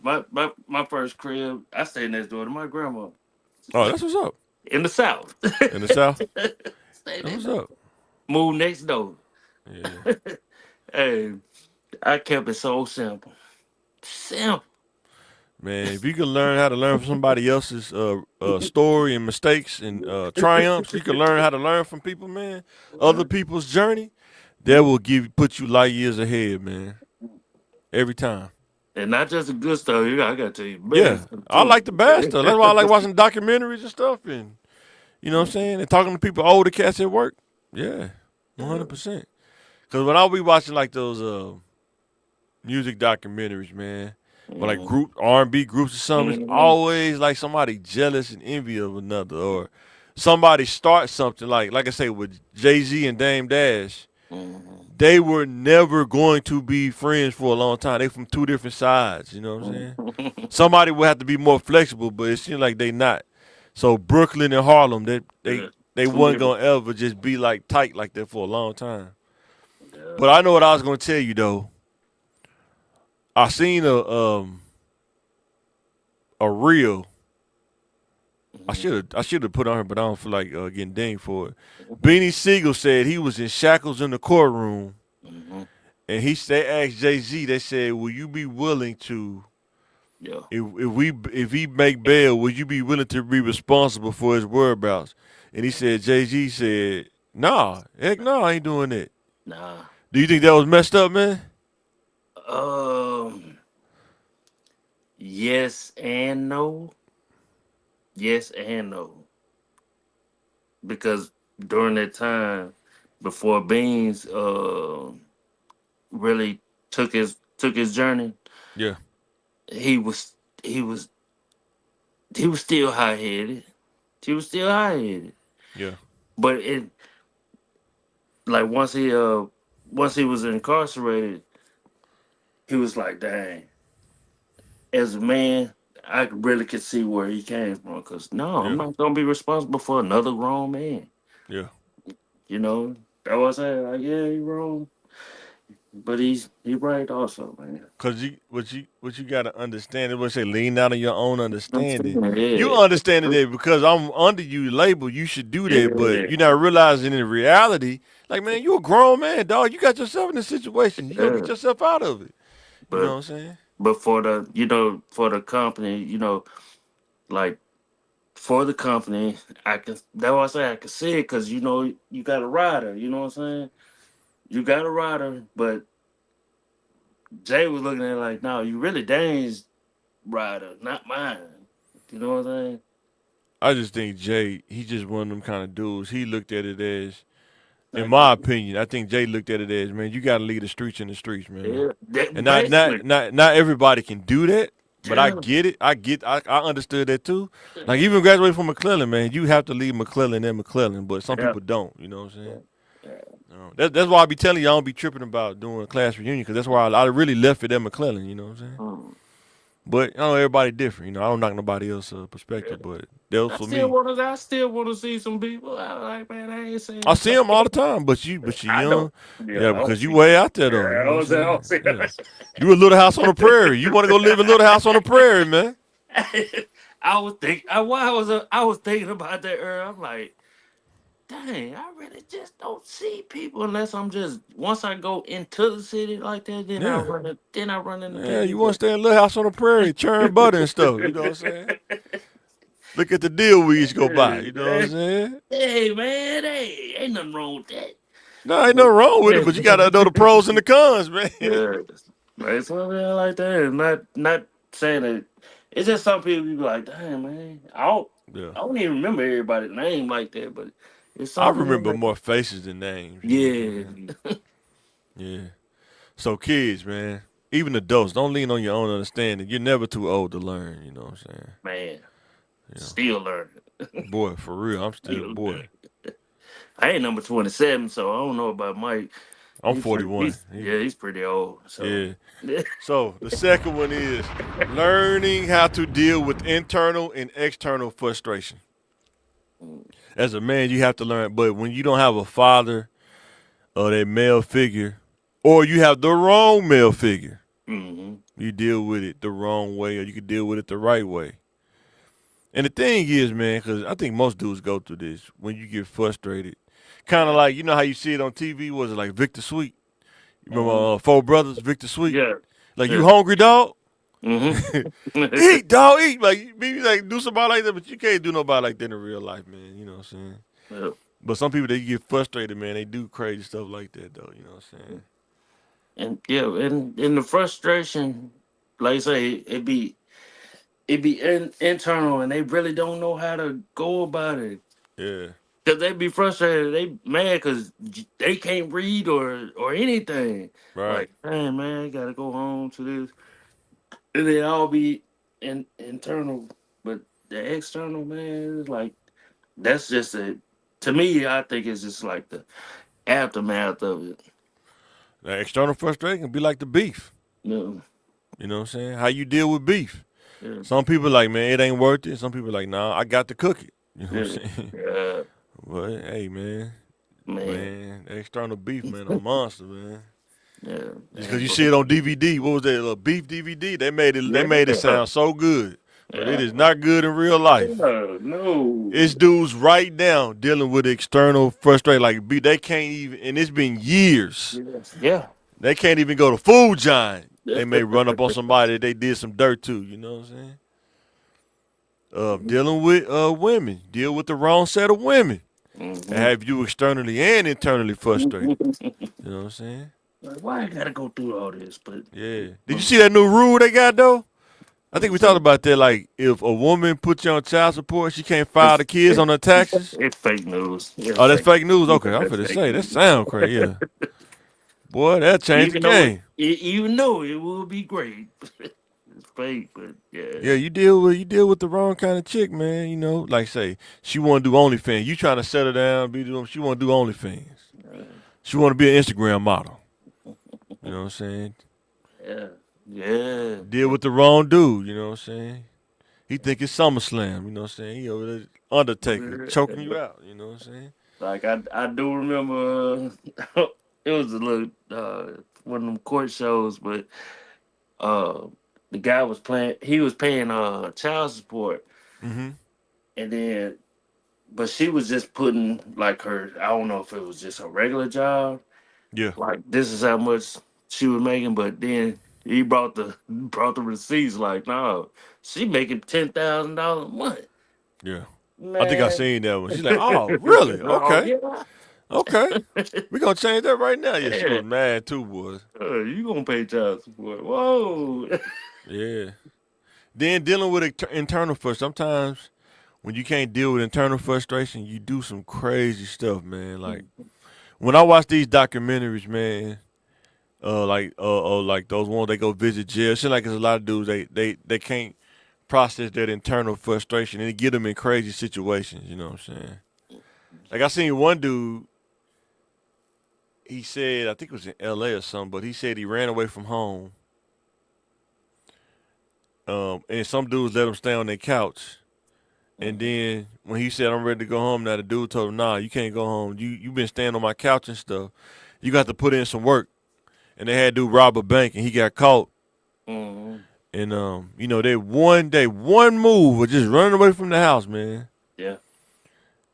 My first crib, I stayed next door to my grandma Oh, that's what's up. in the South. In the South, Stayed that's next what's door. up. Moved next door. Yeah. Hey, I kept it so simple. Simple. Man, if you can learn how to learn from somebody else's story and mistakes and triumphs, you can learn how to learn from people, man. Other people's journey, that will put you light years ahead, man. Every time. And not just a good stuff. I gotta tell you bad Yeah, stuff I too. like the bad stuff. That's why I like watching documentaries and stuff, and you know what I'm saying, and talking to people, older cats at work. Yeah, 100%. Because when I'll be watching like those music documentaries, man, or like Mhm. group R&B groups or something, it's Mhm. always like somebody jealous and envy of another, or somebody start something like I say with Jay-Z and Dame Dash. Mhm. They were never going to be friends for a long time. They from two different sides. You know what I'm saying? Mhm. Somebody would have to be more flexible, but it seems like they not. So Brooklyn and Harlem, they Yeah. they they Two wasn't different. gonna ever just be like tight like that for a long time. Yeah. But I know what I was gonna tell you though. I seen a reel. Mhm. I should have put on her, but I don't feel like getting dinged for it. Beanie Siegel said he was in shackles in the courtroom, Mhm. and they asked Jay Z. They said, "Will you be willing to Yeah. if he make bail? Would you be willing to be responsible for his whereabouts?" And he said, Jay Z said, "Nah, heck no, I ain't doing that." Nah. Do you think that was messed up, man? Um. Yes and no. Yes and no. Because during that time, before Beans really took his journey, Yeah, he was he was he was still high headed. He was still high headed. yeah, But it like once he was incarcerated, he was like, dang, as a man, I really could see where he came from. Cause no, I'm yeah, not gonna be responsible for another grown man. yeah, You know? That's what I said. Like, yeah, he wrong, but he right also, man. Cause what you gotta understand is what say lean out on your own I'm understanding. saying, You yeah, understand that because I'm under you label, you should do that, but yeah, you're not realizing in reality, like man, you a grown man, dog. You got yourself in this situation. You gonna yeah. get yourself out of it. You know But what I'm saying? for the for the company, like for the company, I can. That's why I say I can see it because you got a rider. You know what I'm saying? You got a rider, but Jay was looking at it like, no, you really Dane's rider, not mine. You know what I'm saying? I just think Jay, he just one of them kind of dudes. He looked at it as, in Like, my opinion, I think Jay looked at it as, man, you gotta leave the streets in the streets, man. yeah, And not basically, not not not everybody can do that, but I yeah, get it. I understood that too. Like even graduating from McClellan, man, you have to leave McClellan and McClellan, but some yeah, people don't. You know what I'm yeah, saying? yeah. That's why I be telling you I don't be tripping about doing a class reunion because that's why I really left it at McClellan. You know what I'm saying? Mm, But I know everybody different. You know I don't knock nobody else's yeah. perspective, but that was for me. I still want to see some people. I like, man, I ain't I seen. see them all the time, but you I know. young, Yeah, yeah, I don't because you see. way out there though. You Yeah, I know what don't I'm say. I saying? don't see. Yeah, you a little house on the prairie. You want to go live in little house on the prairie, man? I was thinking about that earlier. I'm like, dang, I really just don't see people unless I'm just once I go into the city like that, Yeah, then I run into yeah. You want people. to stay in a little house on the prairie, churn butter and stuff. You know what I'm saying? Look at the deal we used to go by. You know what I'm saying? Hey man, hey, ain't nothing wrong with that. No, ain't nothing wrong with it, but you gotta know the pros and the cons, man. Yeah, like something like that. Not saying that. It's just some people be like, damn man, Yeah, I don't even remember everybody's name like that, but it's I some people remember like, more faces than names. You know what I'm yeah, saying? Yeah. So kids, man, even adults, don't lean on your own understanding. You're never too old to learn. You know what I'm saying? man, You know, still learning. boy, for real, I'm still Still boy. learning. I ain't number 27, so I don't know about Mike. I'm 41. He's pretty old. So Yeah. So the second one is learning how to deal with internal and external frustration. As a man, you have to learn. But when you don't have a father or that male figure, or you have the wrong male figure, hmm you deal with it the wrong way, or you can deal with it the right way. And the thing is, man, because I think most dudes go through this when you get frustrated. Kind of yeah, like, you know how you see it on TV? Was it like Victor Sweet? You remember uh Four Brothers, Victor Sweet? yeah, Like, you yeah. hungry, dog? hmm Eat, dog, eat. Like, maybe like do somebody like that, but you can't do nobody like that in real life, man. You know what I'm saying? yeah. But some people, they get frustrated, man. They do crazy stuff like that, though. You know what I'm saying? And yeah, and the frustration, like I say, it be internal, and they really don't know how to go about it. Yeah, Cause they be frustrated, they mad because they can't read or anything. right. Like, man, I gotta go home to this, and they all be internal, but the external man is like that's just a. To me, I think it's just like the aftermath of it. The external frustration can be like the beef. You You know what I'm saying? How you deal with beef. know, Some people like, man, it ain't worth it. Some people like, nah, I got to cook it. You know yeah, what I'm saying? yeah, But hey, man, external beef, man, a monster, man. yeah, Just because man, you bro. see it on DVD, what was that? Little beef DVD? They made it Yeah, sound so good, but it yeah, is not good in real life. It's no, dudes right now dealing with external frustration. Like they can't even, and it's been years. yes, yeah. They can't even go to Food Giant. They may run up on somebody that they did some dirt to. You know what I'm saying? Dealing with women, deal with the wrong set of women, and Mhm. have you externally and internally frustrated. You know what I'm saying? Like, why I gotta go through all this? But Yeah. Did you see that new rule they got though? I think we it's, talked about that. Like, if a woman puts you on child support, she can't file the kids on her taxes. it's fake news. Oh, It's that's fake. fake news. Okay, I'm That's finna fake say that news. sound crazy. Yeah, boy, that changed the Even though it, game. even though it will be great, it's fake. But yeah, Yeah, you deal with the wrong kind of chick, man. You know, like say she want to do OnlyFans. You trying to settle down, be doing. She want to do OnlyFans. She want to be an Instagram model. You know what I'm saying? yeah, yeah, Deal with the wrong dude. You know what I'm saying? He think it's SummerSlam. You know what I'm saying? He over there Undertaker choking yeah. you out. You know what I'm saying? Like I do remember it was a little one of them court shows, but uh the guy was playing he was paying child support, Mm-hmm. and then but she was just putting like her, I don't know if it was just a regular job, Yeah. like this is how much she was making, but then he brought the receipts like, no, she making $10,000 a month. Yeah. I think I Man. seen that one. She's like, oh, really? Oh Okay. yeah. Okay. We gonna change that right now. Yeah, she Yeah. was mad too, boy. You gonna pay child support. Whoa. Yeah. Then dealing with internal frustration. Sometimes when you can't deal with internal frustration, you do some crazy stuff, man. Like when I watch these documentaries, man, like those ones they go visit jail. Shit, like there's a lot of dudes they can't process that internal frustration and it get them in crazy situations. You know what I'm saying? Like I seen one dude. He said I think it was in L.A. or something, but he said he ran away from home. And some dudes let him stay on their couch. And then when he said I'm ready to go home, now the dude told him, "Nah, you can't go home. You been staying on my couch and stuff. You got to put in some work." And they had to rob a bank, and he got caught. Mhm. And one move of just running away from the house, man. Yeah.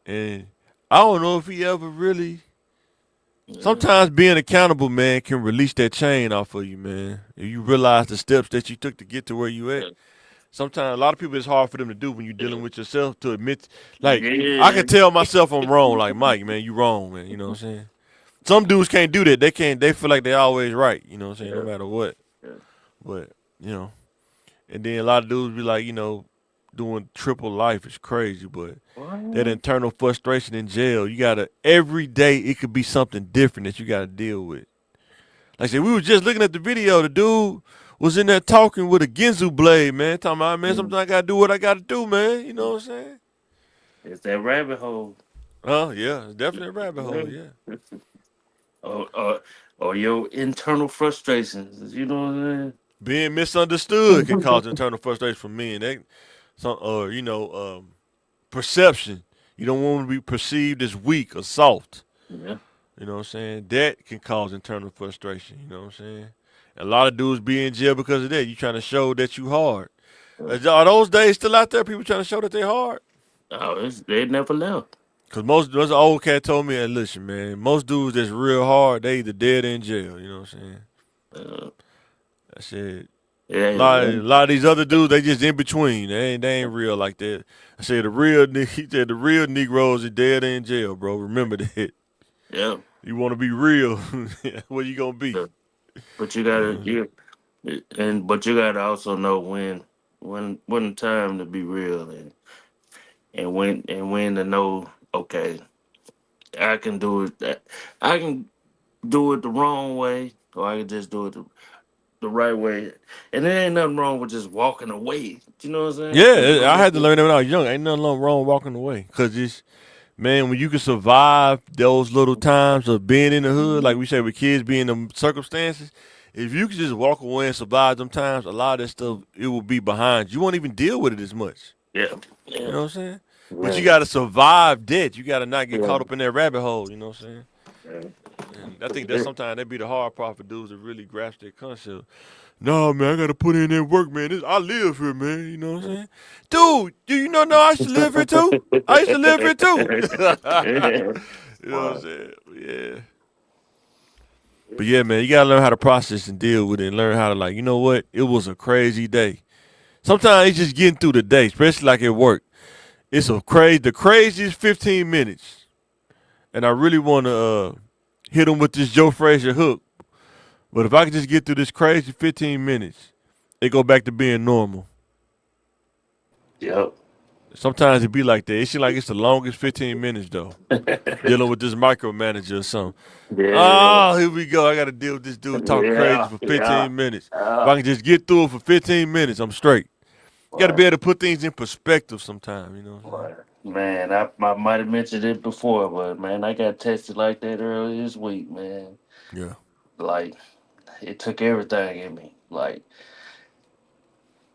And I don't know if he ever really. Yeah. Sometimes being accountable, man, can release that chain off of you, man. If you realize the steps that you took to get to where you at. Yeah. Sometimes a lot of people it's hard for them to do when you're dealing with yourself to admit. Like I Yeah. can tell myself I'm wrong. Like Mike, man, you wrong, man. You know what I'm saying? Some dudes can't do that. They can't. They feel like they always right. You know what I'm saying? No Yeah. matter what. Yeah. But you know, and then a lot of dudes be like, doing triple life is crazy. But that What? internal frustration in jail, you gotta every day it could be something different that you gotta deal with. Like I said, we was just looking at the video. The dude was in there talking with a Ginzu blade, man. Talking about, man, Mm. sometimes I gotta do what I gotta do, man. You know what I'm saying? It's that rabbit hole. Oh, yeah, it's definitely a rabbit Yeah. hole, yeah. Or your internal frustrations. You know what I'm Being misunderstood can cause internal frustration for me, and that, perception. You don't want to be perceived as weak or soft. saying? Yeah. You know what I'm saying? That can cause internal frustration. You know what I'm saying? A lot of dudes be in jail because of that. You trying to show that you hard. Are those days still out there? People trying to show that they hard? They never left. Cause there's an old cat told me, hey, listen, man, most dudes that's real hard, they either dead or in jail. You know what I'm saying? Uh, I said, a yeah. lot, a lot of these other dudes, they just in between. They ain't real like that. I said he said the real Negroes are dead or in jail, bro. Remember that. Yeah. You want to be real, what you gonna be? Yeah. But you gotta but you gotta also know when the time to be real, and when to know, okay, I can do it that I can do it the wrong way, or I can just do it the right way. And there ain't nothing wrong with just walking away. You know what I'm Yeah, I had to saying? learn that when I was young. Ain't nothing wrong walking away. Cause it's man, when you can survive those little times of being in the hood, like we say with kids being in them circumstances, if you could just walk away and survive them times, a lot of that stuff it will be behind you. You won't even deal with it as much. Yeah. You Yeah. know what I'm saying? But you Right. gotta survive that. You gotta not get Yeah. caught up in that rabbit hole. You know what I'm saying? Yeah. And I think that sometimes that be the hard part for dudes to really grasp that concept. No, man, I gotta put in that work, man. I live here, man. You know what I'm saying? Dude, do you know? No, I used to live here too. I used to live here too. You know what I'm Wow. saying? Yeah. But yeah, man, you gotta learn how to process and deal with it and learn how to like, you know what? It was a crazy day. Sometimes it's just getting through the day, especially like at work. It's the craziest 15 minutes. And I really wanna hit them with this Joe Frazier hook. But if I could just get through this crazy 15 minutes, it go back to being normal. Yep. Sometimes it be like that. It seems like it's the longest 15 minutes though. Dealing with this micromanager or something. Yeah. Oh, here we go. I got to deal with this dude talking crazy Yeah. for Yeah. 15 minutes. If Yeah. I can just get through it for 15 minutes, I'm straight. You got to Boy, be able to put things in perspective sometime, you know what I'm saying? boy. Man, I might have mentioned it before, but man, I got tested like that earlier this week, man. Yeah, Like, it took everything in me, like,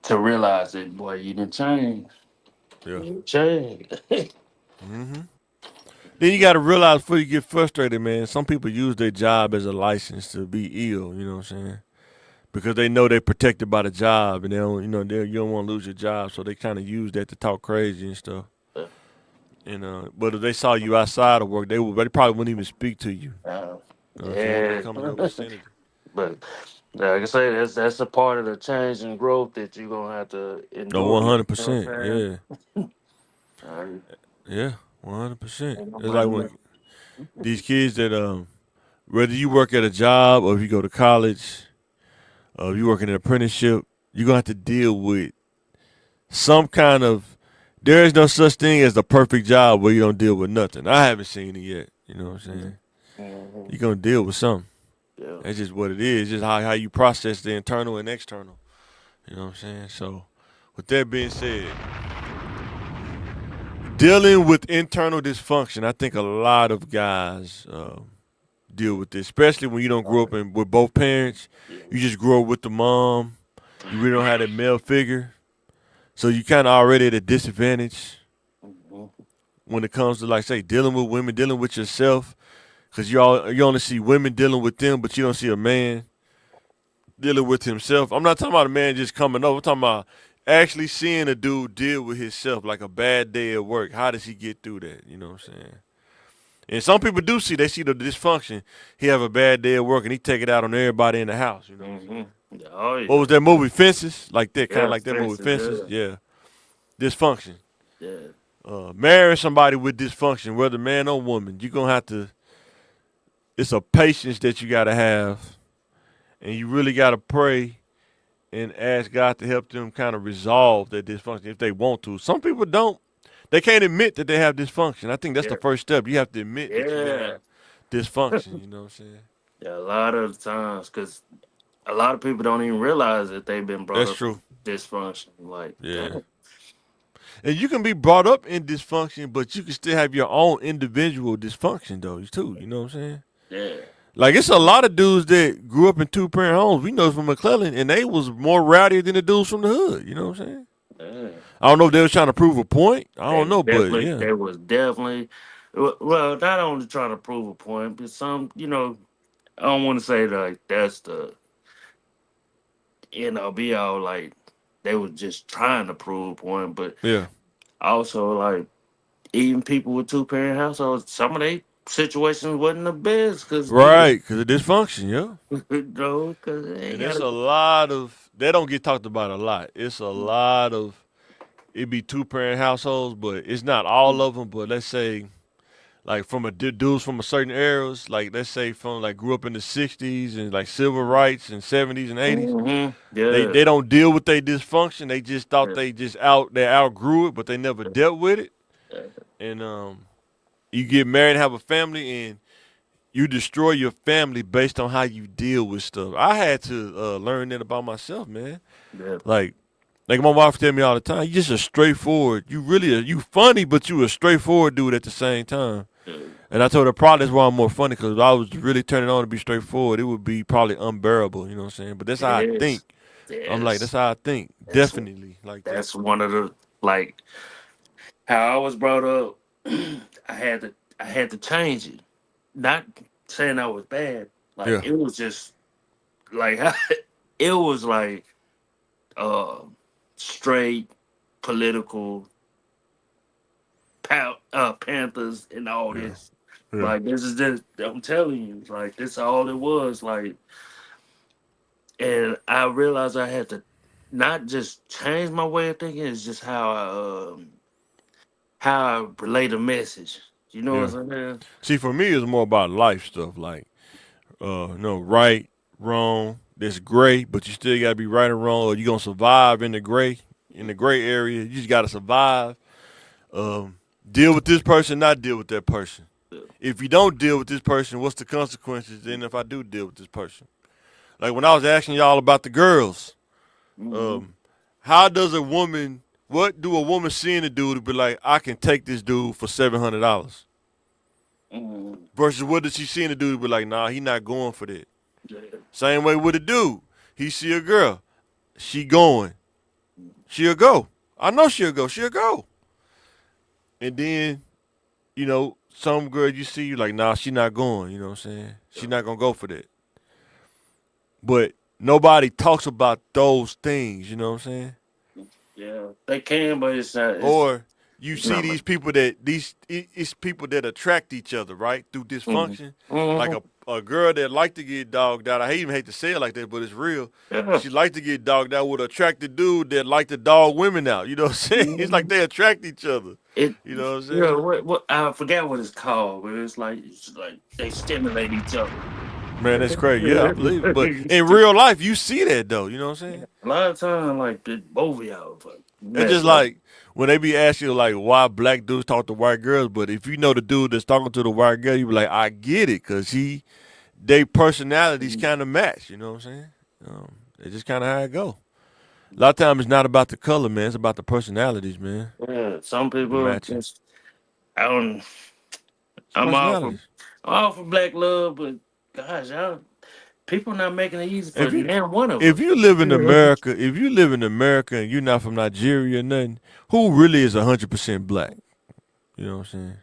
to realize that, boy, you didn't change. yeah. You change. Mm-hmm. Then you got to realize before you get frustrated, man. Some people use their job as a license to be ill. You know what I'm saying? Because they know they're protected by the job, and they don't, you don't want to lose your job, so they kind of use that to talk crazy and stuff. Uh, And but if they saw you outside of work, they probably wouldn't even speak to you. If you wouldn't yeah, come in their vicinity. but like I say, that's a part of the change and growth that you're gonna have to No, endure. one You hundred know what percent. I'm Yeah, saying? Uh, yeah, 100%. ain't It's like nobody when know. these kids that whether you work at a job or if you go to college or if you work in an apprenticeship, you're gonna have to deal with some kind of. There is no such thing as the perfect job where you don't deal with nothing. I haven't seen it yet. You know what I'm saying? Mhm. You're gonna deal with something. Yeah. That's just what it is. It's just how you process the internal and external. You know what I'm saying? So, with that being said, dealing with internal dysfunction, I think a lot of guys deal with this, especially when you don't grow up with both parents. Yeah. You just grow up with the mom. You really don't have that male figure, so you kind of already at a disadvantage Mhm. when it comes to, like, say, dealing with women, dealing with yourself, because you only see women dealing with them, but you don't see a man dealing with himself. I'm not talking about a man just coming over. I'm talking about actually seeing a dude deal with himself, like a bad day at work. How does he get through that? You know what I'm saying? And some people do they see the dysfunction. He have a bad day at work and he take it out on everybody in the house. You know what I'm saying? Mhm. Yeah, oh What yeah. was that movie, Fences? Like that, kind of Yeah, like that movie, fences. Fences. Yeah. Yeah, dysfunction. Yeah. Marrying somebody with dysfunction, whether man or woman, you're gonna have to. It's a patience that you gotta have, and you really gotta pray and ask God to help them kind of resolve their dysfunction if they want to. Some people don't. They can't admit that they have dysfunction. I think that's the Yeah. first step. You have to admit that you Yeah. have dysfunction. You know what I'm saying? Yeah. A lot of the times, because a lot of people don't even realize that they've been brought That's up in true. dysfunction. Like, Yeah. damn. And you can be brought up in dysfunction, but you can still have your own individual dysfunction, though, too. You know what I'm saying? Yeah. Like, it's a lot of dudes that grew up in two-parent homes. We know from McClellan, and they was more rowdy than the dudes from the hood. You know what I'm saying? Yeah. I don't know if they was trying to prove a point. I don't know, but yeah. They was definitely, well, not only trying to prove a point, but some, I don't want to say like that's the, be all like they was just trying to prove a point, but Yeah. also like even people with two parent households, some of they situations wasn't the best because Right, because of dysfunction, yeah. because they ain't And it's got a lot of they don't get talked about a lot. It's a lot of it be two parent households, but it's not all of them. But let's say like from dudes from a certain eras, like let's say from like grew up in the '60s and like civil rights and '70s and '80s. Yeah, They don't deal with their dysfunction. They just thought yeah, they outgrew it, but they never dealt with it. yeah. And you get married and have a family, and you destroy your family based on how you deal with stuff. I had to learn that about myself, man. Yeah. Like my wife tell me all the time, you just a straightforward. You really you funny, but you a straightforward dude at the same time. Yeah. And I told her probably that's why I'm more funny because if I was really turning on to be straightforward, it would be probably unbearable. You know what I'm saying? But that's how I think. Yes, I'm like, yes. that's how I think. That's Definitely like that. that's one of the like how I was brought up. I had to change it. Not saying I was bad. Like Yeah. it was just like it was like uh straight political Panthers and all Yeah. this. Yeah. Like this is just I'm telling you, like this all it was. Like and I realized I had to not just change my way of thinking, it's just how I relate a message. You know Yeah. what I'm saying? See, for me, it's more about life stuff. Like, right, wrong. That's gray, but you still gotta be right or wrong, or you gonna survive in the gray area. You just gotta survive. Um, deal with this person, not deal with that person. If you don't deal with this person, what's the consequences? Then if I do deal with this person, like when I was asking y'all about the girls, Mm-hmm. um, how does a woman? What do a woman see in a dude to be like? I can take this dude for $700. Mm-hmm. Versus what does she see in a dude to be like? Nah, he not going for that. Yeah. Same way with a dude. He see a girl, she going, she'll go. I know she'll go. She'll go. And then some girl you see, you like, nah, she not going. You know what I'm saying? She not gonna go for that. But nobody talks about those things. You know what I'm saying? Yeah, they can, but it's not. Or you It's see not. these people that it's people that attract each other, right? Through Mm-hmm. dysfunction. Like Mm-hmm. a girl that like to get dogged out. I even hate to say it like that, but it's real. Yeah. She like to get dogged out with an attractive dude that like to dog women out. You know what I'm saying? It's like Mhm. they attract each other. It. You know what I'm Yeah. saying? What? I forgot what it's called, but it's like they stimulate each other. Man, that's crazy. Yeah, I believe it. But in real life, you see that though. You know what I'm saying? A lot of time, like both of y'all, but It's just mess up. like when they be asking you like why black dudes talk to white girls, but if you know the dude that's talking to the white girl, you be like, I get it, cause they personalities kind of match. You know what I'm saying? It's just kind of how it go. A lot of times it's not about the color, man. It's about the personalities, man. Yeah, some The people matching. just I don't. It's I'm all for personalities. black love, but gosh, people not making it easy for If you neither one of if us. you live in America, if you live in America and you're not from Nigeria or nothing, who really is 100% black? You know what I'm saying?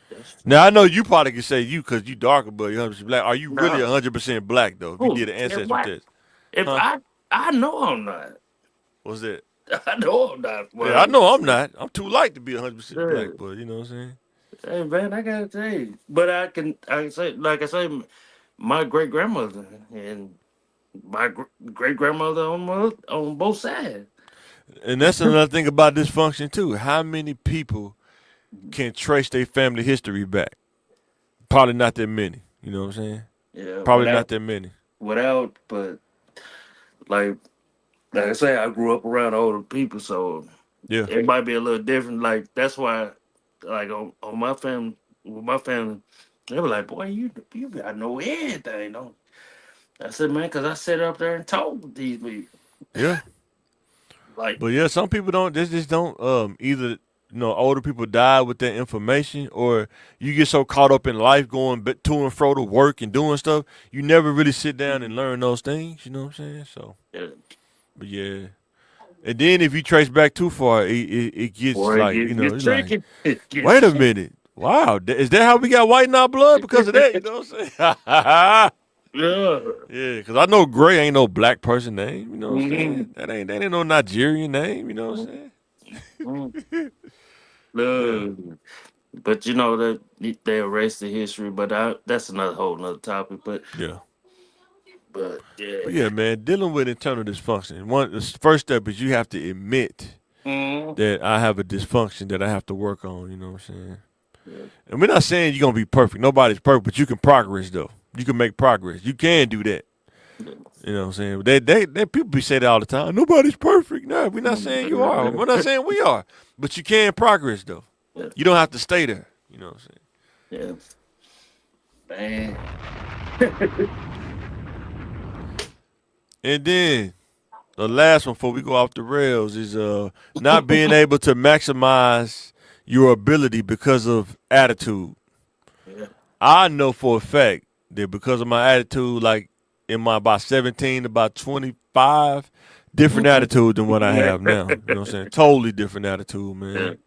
That's true. Now I know you probably can say you because you darker, but you're 100% black. Are you really Nah, 100% black though? If you who? did an If ancestry what? test, If huh? I know I'm not. What's that? I know I'm not Yeah, I 100. know I'm not. I'm too light to be 100% black, Yeah. but you know what I'm saying? Hey man, I gotta tell you, but I can say like I say, my great grandmother and my great grandmother on both sides. And that's another thing about dysfunction too. How many people can trace their family history back? Probably not that many. You know what I'm saying? Yeah, Probably not that many. but like like I say, I grew up around older people, so Yeah. it might be a little different. Like that's why, like on my family, with my family, they were like, "Boy, you got know everything, don't?" I said, "Man, because I sat up there and talked with these people." Yeah. Like, But yeah, some people don't. They just don't. Either older people die with that information, or you get so caught up in life, going to and fro to work and doing stuff, you never really sit down and learn those things. You know what I'm saying? So, yeah, but yeah. And then if you trace back too far, it gets boy, it like gets it's like, tricky. It gets wait a tricky. minute, wow, is that how we got white in our blood because of that? You know what I'm saying? Yeah. Yeah, because I know Gray ain't no black person name. You know what I'm saying? Mhm. That ain't no Nigerian name. You know what I'm saying? Mhm. Yeah, Look, but you know that they erased the history, but that's another whole nother topic. yeah. But yeah. But yeah, man, dealing with internal dysfunction. The first step is you have to admit Mhm. that I have a dysfunction that I have to work on. You know what I'm saying? Yeah. And we're not saying you're gonna be perfect. Nobody's perfect, but you can progress though. You can make progress. You can do that. You know what I'm saying? They people be say that all the time. Nobody's perfect. No, we're not saying you are. We're not saying we are. But you can progress though. Yeah. You don't have to stay there. You know what I'm Yeah. Man. saying? And then the last one before we go off the rails is not being able to maximize your ability because of attitude. Yeah. I know for a fact that because of my attitude, like in my about 17, about 25, different attitude than what I have now. You know what I'm saying? Totally different attitude, Yeah. man.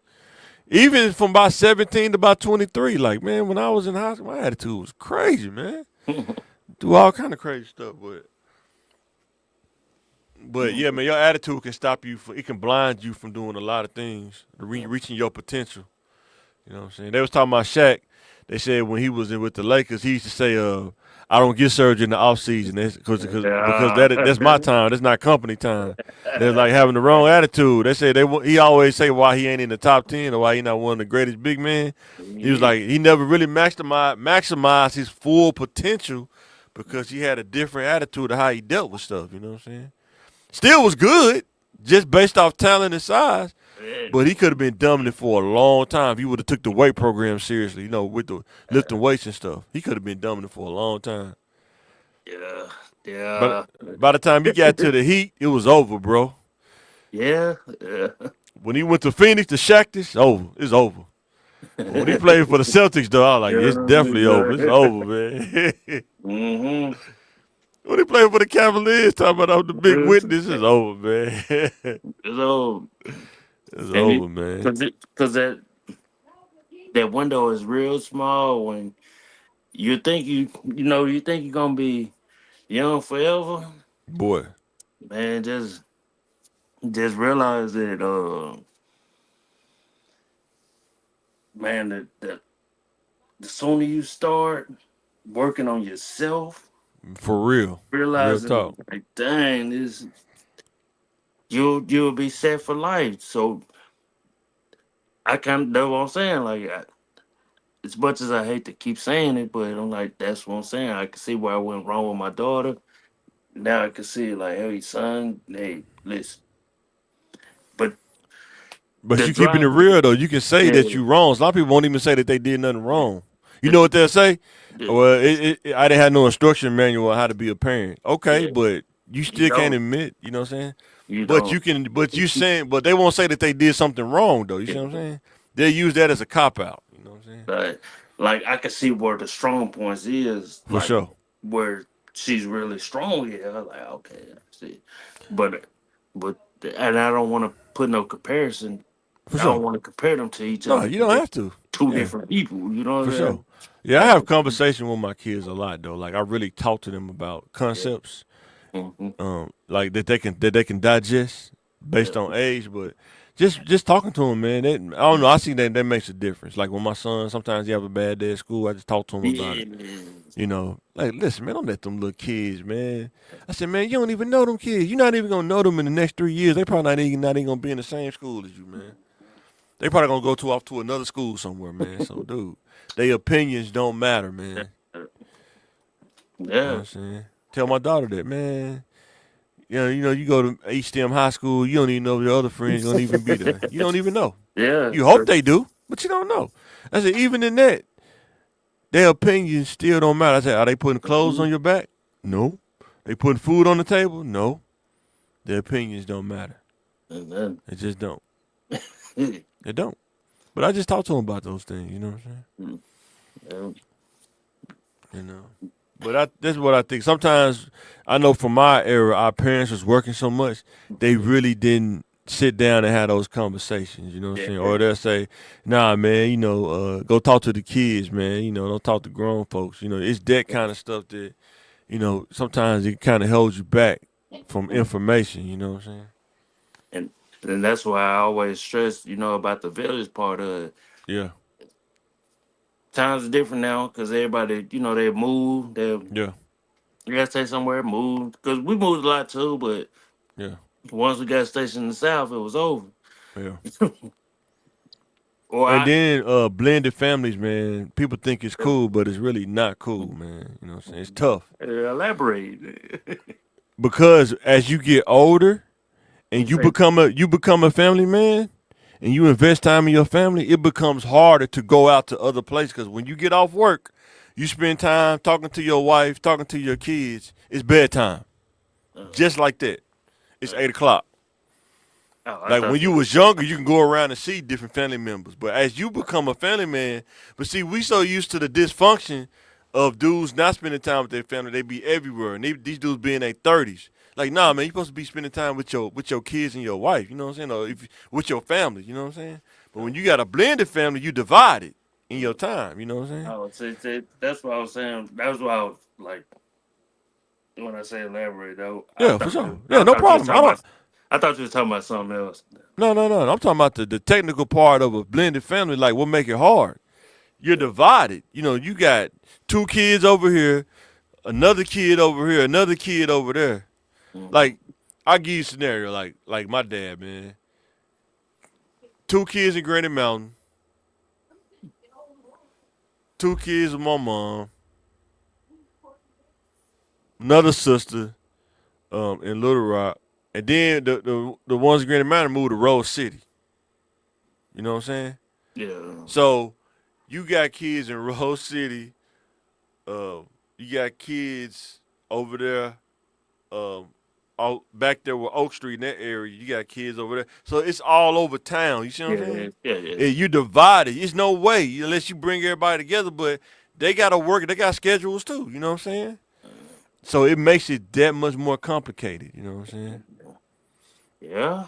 Even from about 17 to about 23, like, man, when I was in high school, my attitude was crazy, man. Do all kind of crazy stuff, but yeah, man, your attitude can stop you from, it can blind you from doing a lot of things, reaching your potential. You know what I'm saying? They was talking about Shaq. They said when he was in with the Lakers, he used to say, I don't get surgery in the off season because Yeah. that's my time. That's not company time. They're like having the wrong attitude. They say he always say why he ain't in the top 10 or why he not one of the greatest big men. He was like he never really maximized his full potential because he had a different attitude of how he dealt with stuff. You know what I'm saying? Still was good, just based off talent and size. But he could have been dominant for a long time if he would have took the weight program seriously, with the lifting weights and stuff. He could have been dominant for a long time. Yeah. But Yeah. by the time he got to the Heat, it was over, bro. Yeah. Yeah. When he went to Phoenix, to Shaq, it's over. It's over. But when he played for the Celtics, though, I was like, it's definitely over. It's over, man. Mm-hmm. When he played for the Cavaliers, talking about the big witness, it's over, man. So It's and over, man. because that that window is real small when you think you're gonna be young forever. Boy, Man, just realize that man, the sooner you start working on yourself, for real. Real realizing talk. like dang, this you'll be set for life. So I kind of that's what I'm saying. Like as much as I hate to keep saying it, but I'm like that's what I'm saying. I can see where I went wrong with my daughter. Now I can see like, hey son, hey, listen. But But the you keeping it drive, real though, you can say yeah, that you wrong. A lot of people won't even say that they did nothing wrong. You know the, what they'll say? the, Well, I didn't have no instruction manual on how to be a parent. Okay, yeah, but you you still can't don't, admit, you know what I'm saying? you But don't. you can, but you saying, but they won't say that they did something wrong though. You see what I'm saying? They use that as a cop out. You know what I'm saying? But like I can see where the strong points is, For like sure, where she's really strong. Yeah, I'm like okay, I see. But but and I don't want to put no comparison. for I don't sure. want to compare them to each No, other. you 'Cause don't they have to. two Yeah, different people. You know for what sure. I'm Yeah, I have saying? conversation with my kids a lot though. Like I really talk to them about Yeah. concepts, Hmm. like that they can digest Yeah. based on age. But just talking to them, man. I don't know. I see that makes a difference. Like when my son sometimes he have a bad day at school, I just talk to him about Yeah. it. You know, like listen, man, don't let them little kids, man. I said, man, you don't even know them kids. You're not even gonna know them in the next 3 years. They probably not even gonna be in the same school as you, man. They probably gonna go to off to another school somewhere, man. So, dude, their opinions don't matter, man. You know what Yeah. I'm saying? Tell my daughter that, man. You go to HTM High School, you don't even know if your other friends gonna even be there. You don't even know. Yeah. You hope they do, but you don't know. I said, even in that, their opinions still don't matter. I said, are they putting clothes on your back? No. They putting food on the table? No. Their opinions don't matter. And then, They just don't. They don't. But I just talk to them about those things. You know what I'm yeah. saying? But this is what I think. Sometimes I know from my era, our parents was working so much, they really didn't sit down and have those conversations. You know what I'm saying? Yeah. Or they'll say, "Nah, man, go talk to the kids, man. Don't talk to grown folks. It's that kind of stuff that sometimes it kind of holds you back from information. You know what I'm saying? and and that's why I always stress, about the village part of it. Yeah, Times are different now because everybody, they move, they yeah, gotta stay somewhere, move. Because we moved a lot too, but yeah, once we got stationed in the south, it was over. yeah. Or And I then blended families, man. People think it's cool, but it's really not cool, man. You know what I'm saying? It's tough elaborate. because as you get older and You you say, become a family man and you invest time in your family, it becomes harder to go out to other places because when you get off work, you spend time talking to your wife, talking to your kids. It's bedtime, uh, just like that. It's uh, 8 o'clock. oh, I Like when thought you you. was younger, you can go around and see different family members. But as you become a family man, but see, we so used to the dysfunction of dudes not spending time with their family, they be everywhere, and these dudes be in their 30s. Like, nah, man, you supposed to be spending time with your kids and your wife. You know what I'm saying? Or with your family. You know what I'm saying? But when you got a blended family, you divide it in your time. You know what I'm saying? Oh, see, that's what I was saying. That was what I was like when I say elaborate. Though Yeah, for sure. Yeah, no problem. I don't. I thought you was talking about something else. No, no, no. I'm talking about the technical part of a blended family. Like, what make it hard? You're divided. You got two kids over here, another kid over here, another kid over there. Mm-hmm. Like, I give you a scenario, like my dad, man. Two kids in Granite Mountain, two kids with my mom, another sister, in Little Rock, and then the ones in Granite Mountain moved to Rose City. You know what I'm saying? Yeah, So you got kids in Rose City. Uh, you got kids over there out back there with Oak Street in that area. You got kids over there, so it's all over town. You see what I'm yeah, saying? yeah, yeah. You divided. It's no way unless you bring everybody together. But they got to work. They got schedules too. You know what I'm saying? So it makes it that much more complicated. You know what I'm saying? Yeah, yeah.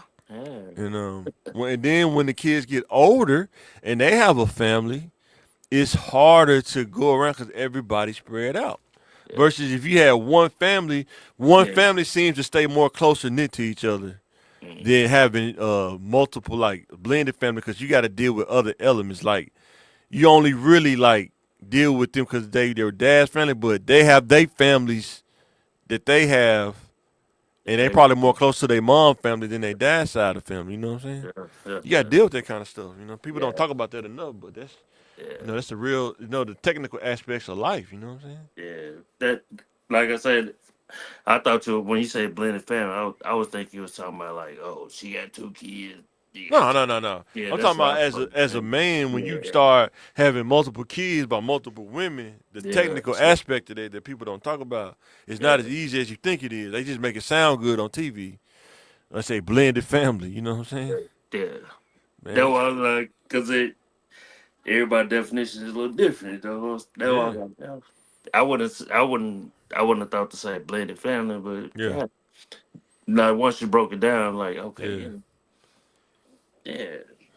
And then when the kids get older and they have a family, it's harder to go around because everybody's spread out. Yeah. Versus if you had one Yeah. family seems to stay more closer knit to each other Mm. than having multiple like blended family because you got to deal with other elements. Like you only really like deal with them because they're dad's family, but they have their families that they have, and they They, probably more close to their mom family than their dad's side of the family. You know what I'm saying? yeah, yeah, You got to yeah, deal with that kind of stuff. You know, people don't yeah, talk about that enough, but that's yeah, that's the real the technical aspects of life. You know what I'm saying? yeah. That, like I said, I thought you when you say blended family, I was thinking you was talking about like, oh, she got two kids. You got No, two. no, no, no. Yeah, I'm that's talking what I about as a thought. as a man when you Yeah, start having multiple kids by multiple women, the yeah, technical aspect of that people don't talk about is not yeah, as easy as you think it is. They just make it sound good on TV. Let's say blended family. You know what I'm saying? yeah. That Man, was like, cause it everybody definition is a little different. Though. That yeah, was like, I wouldn't have thought to say blended family, but yeah, yeah. Now once you broke it down, like okay, yeah. yeah, yeah.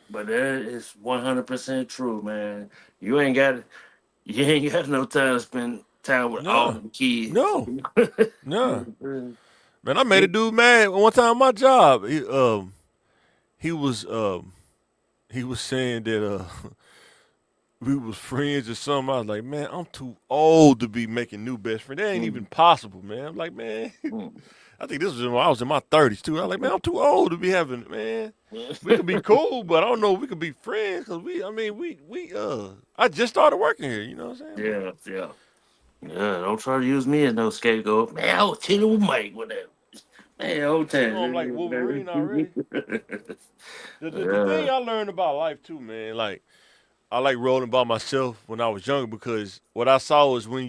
But that is 100% true, man. You ain't got you ain't got no time to spend time with all No, the kids. no, no. Man, I made a dude mad one time at my job. He was he was saying that we was friends or something. I was like, man, I'm too old to be making new best friends. That ain't even possible, man. I'm like, man, I think this was when I was in my 30s too. I was like, man, I'm too old to be having, man. We could be cool, but I don't know if we could be friends because I mean, I just started working here. You know what I'm saying? But Yeah, yeah. Yeah, don't try to use me as no scapegoat. Man, I was chilling with Mike with that. Man, whole you know, I'm like Wolverine already. time. The Yeah. thing I learned about life too, man, like I like rolling by myself when I was younger because what I saw was when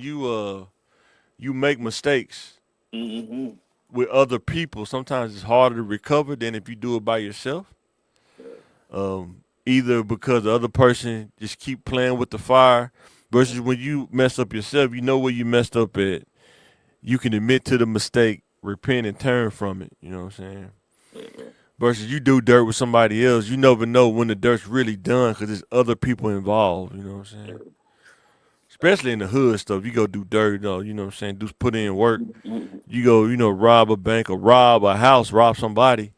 you make mistakes Hmm. with other people, sometimes it's harder to recover than if you do it by yourself. Either because the other person just keep playing with the fire, versus when you mess up yourself, you know where you messed up at. You can admit to the mistake, repent, and turn from it. You know what I'm saying? Yeah. Versus you do dirt with somebody else, you never know when the dirt's really done because there's other people involved. You know what I'm saying? Especially in the hood stuff, you go do dirt, you know what I'm saying? Do put in work. You go, rob a bank or rob a house, rob somebody.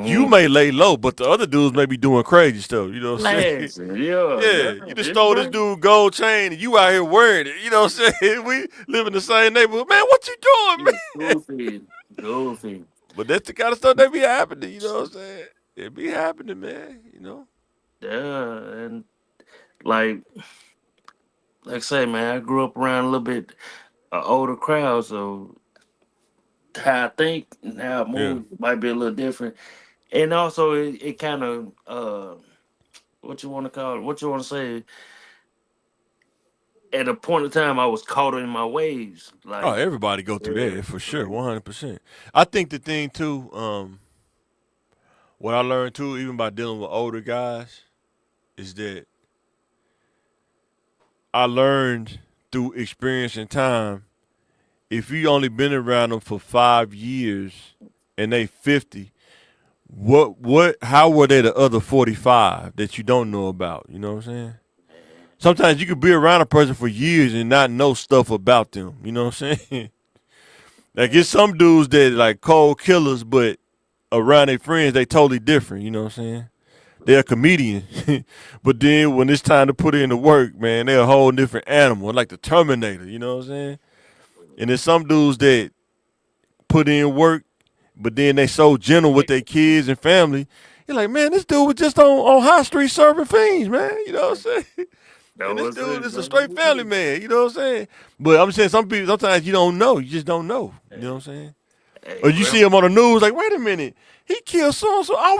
You Mm-hmm. may lay low, but the other dudes may be doing crazy stuff. You know what I'm saying? Listen, yeah, Yeah, yeah, you just it's stole this right. dude gold chain and you out here wearing it. You know what I'm saying? We live in the same neighborhood. Man, what you doing, You man? goofy, goofy. But that's the kind of stuff that be happening, you know what I'm saying? It be happening, man, you know? Yeah, and like, like I say, man, I grew up around a little bit older crowd, so how I think and how I Yeah. move might be a little different. And also, it kind of what you want to call it, what you want to say. At a point in time, I was caught in my ways. Oh, Like, everybody go through yeah, that for sure, like, 100%. I think the thing too, what I learned too, even by dealing with older guys, is that I learned through experience and time. If you only been around them for 5 years and they 50, how were they the other 45 that you don't know about? You know what I'm saying? man, Sometimes you could be around a person for years and not know stuff about them. You know what I'm saying? Like man, it's some dudes that like cold killers, but around their friends they totally different. You know what I'm saying? They're a comedian, but then when it's time to put in the work, man, they're a whole different animal, like the Terminator. You know what I'm saying? And there's some dudes that put in work, but then they so gentle with their kids and family. You're like, man, this dude was just on High Street serving fiends, man. You know what I'm saying? that And this was dude it. is a That straight was family it. man. You know what I'm saying? But I'm saying some people sometimes you don't know. You just don't know. You know Hey, what I'm saying? hey, Or you see him on the news, like, wait a minute, he killed so and so. I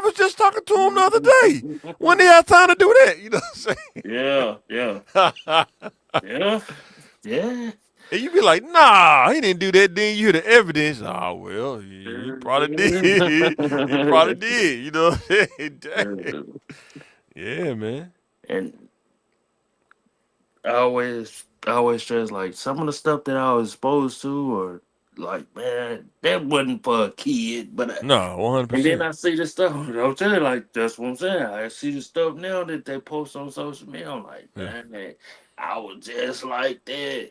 was just talking to him the other day. When they had time to do that, you know what yeah, yeah, I'm saying? yeah, yeah. And you be like, nah, he didn't do that. Then you hear the evidence. Oh well, he probably did. He probably did. You know what I'm saying? Dang. Yeah, man. And I always stress like some of the stuff that I was exposed to, or like, man, that wasn't for a kid. But No, and then 100%. I see the stuff. I'm saying, like, that's what I'm saying. I see the stuff now that they post on social media. I'm like, Yeah, man, I was just like that,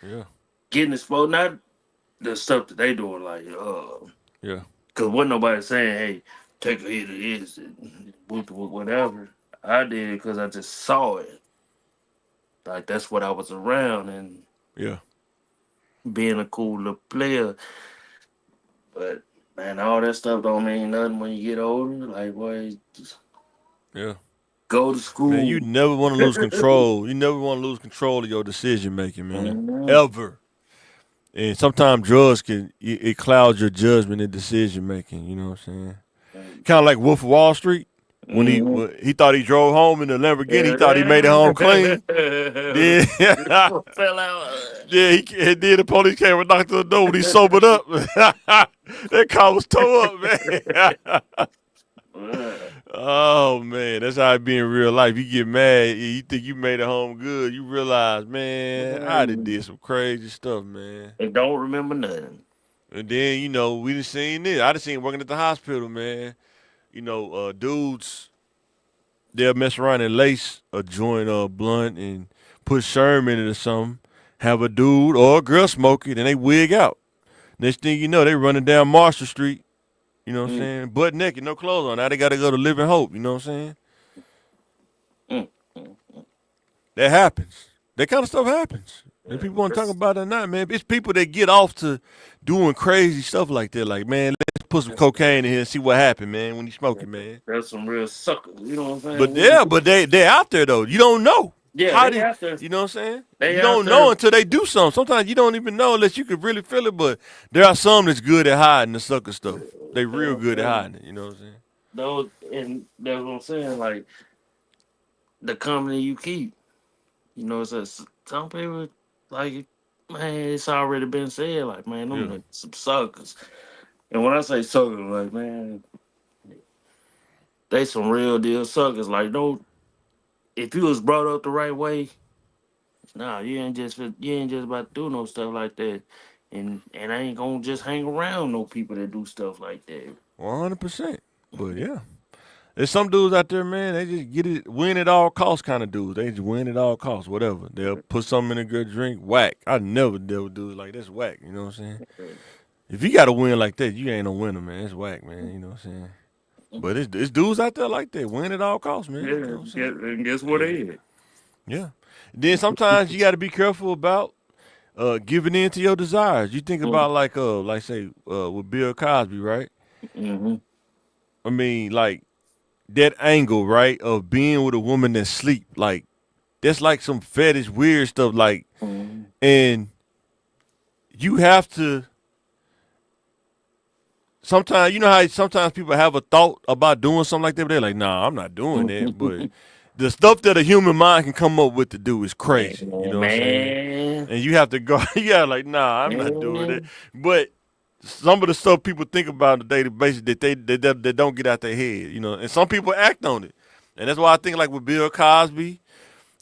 yeah, getting exposed. Not the stuff that they doing, like, yeah, because wasn't nobody saying, hey, take a hit of this and whatever. I did it because I just saw it. Like that's what I was around and yeah, being a cool little player. But man, all that stuff don't mean nothing when you get older. Like, boy, just yeah. go to Man, school. you never want to lose control. You never want to lose control of your decision making, man. Mhm. Ever. And sometimes drugs it clouds your judgment and decision making. You know what I'm saying? Kind of like Wolf of Wall Street Mhm. when he thought he drove home in the Lamborghini. He thought he made it Yeah. home clean. Then Fell out. yeah, and then the police came and knocked on the door when he sobered up. That car was tore up, man. Oh man, that's how it be in real life. You get mad, you think you made it home good. You realize, man, I done did some crazy stuff, man. And don't remember nothing. And then we done seen this. I done seen working at the hospital, man. Dudes they'll mess around and lace a joint or a blunt and put Sherman in it or something. Have a dude or a girl smoke it, and they wig out. Next thing you know, they running down Marshall Street. You know what I'm Mm, saying? Butt naked, no clothes on. Now they got to go to Living Hope. You know what I'm saying? mm, mm. That happens. That kind of stuff happens. And Yeah, people want to talk that's, about it or not, man. It's people that get off to doing crazy stuff like that. Like, man, let's put some cocaine in here and see what happened, man, when you smoke it, man. that's some real suckers. You know what I'm But saying? yeah, but they're out there though. You don't know. Yeah, How they did out there. you know what I'm saying? They You out don't know there. until they do something. Sometimes you don't even know unless you could really feel it. But there are some that's good at hiding the sucker stuff. They You know real what I'm good at saying? hiding it. You know what I'm saying? Those and that's what I'm saying. Like the company you keep. You know, some people like, man, it's already been said. Like, man, them Yeah. niggas some suckers. And when I say suckers, like, man, they some real deal suckers. Like, don't if you was brought up the right way, nah, you ain't just about to do no stuff like that. And I ain't gonna just hang around no people that do stuff like that. 100%. But yeah. There's some dudes out there, man. They just get it, win at all costs, kind of dudes. They just win at all costs, whatever. They'll put something in a good drink, whack. I never deal with dudes like that's whack. You know what I'm saying? If you got to win like that, you ain't no winner, man. It's whack, man. You know what I'm saying? But it's dudes out there like that, win at all costs, man. You know Yeah, what I'm saying? and guess what Yeah, they is? yeah. Then sometimes you got to be careful about giving in to your desires. You think about like say with Bill Cosby, right? Mm-hmm. I mean, like that angle, right, of being with a woman that sleep, like that's like some fetish weird stuff, like, Mm-hmm. and you have to. Sometimes you know how sometimes people have a thought about doing something like that, but they're like, "Nah, I'm not doing that." But the stuff that a human mind can come up with to do is crazy. You know what I'm saying? Man, And you have to go. Yeah, like, "Nah, I'm not doing that." man. But some of the stuff people think about on a daily basis that don't get out their head, and some people act on it, and that's why I think like with Bill Cosby,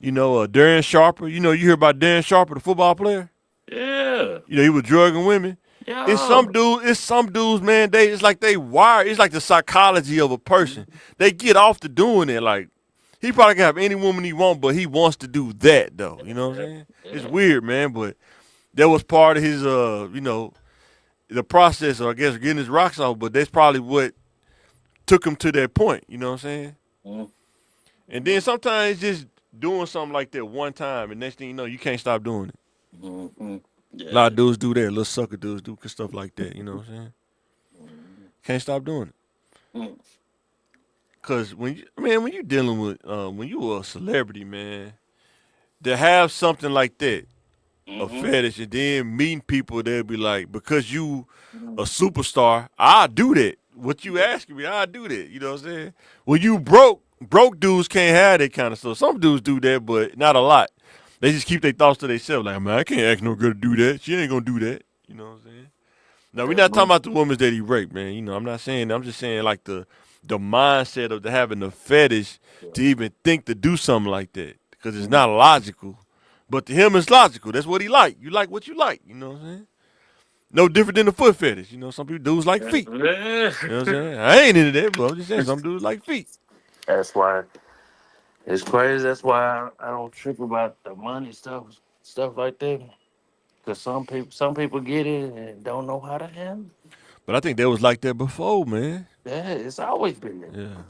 Darren Sharper. You hear about Darren Sharper, the football player. Yeah, He was drugging women. yeah. It's some dudes, man. It's like they wire. It's like the psychology of a person. They get off to doing it. Like he probably can have any woman he want, but he wants to do that though. You know what I'm saying? It's Yeah. weird, man. But that was part of his, the process, or I guess getting his rocks off. But that's probably what took him to that point. You know what I'm saying? Mm, And then sometimes just doing something like that one time, and next thing you know, you can't stop doing it. mm, mm. A lot Yeah. of dudes do that. Little sucker dudes do stuff like that. You know what I'm saying? Mm, Can't stop doing it. mm, Cause when you dealing with when you a celebrity, man, to have something like that, a mhm, fetish, and then meeting people, they'll be like, because you a mm. superstar, I do that. What you asking me, I do that. You know what I'm saying? When you broke dudes can't have that kind of stuff. Some dudes do that, but not a lot. They just keep their thoughts to themselves. Like, man, I can't ask no girl to do that. She ain't gonna do that. You know what I'm saying? Now we're That's not talking my about the women that he raped, man. I'm not saying that. I'm just saying like the mindset of the having the fetish to even think to do something like that. Because it's not logical. But to him it's logical. That's what he like. You like what you like, you know what I'm saying? No different than the foot fetish. You know, some people dudes like feet. Yeah. You know what I'm saying? I ain't into that, but I'm just saying some dudes like feet. That's why it's crazy. That's why I don't trip about the money stuff like that. Cause some people get it and don't know how to handle it. But I think that was like that before, man. Yeah, it's always been there. Yeah,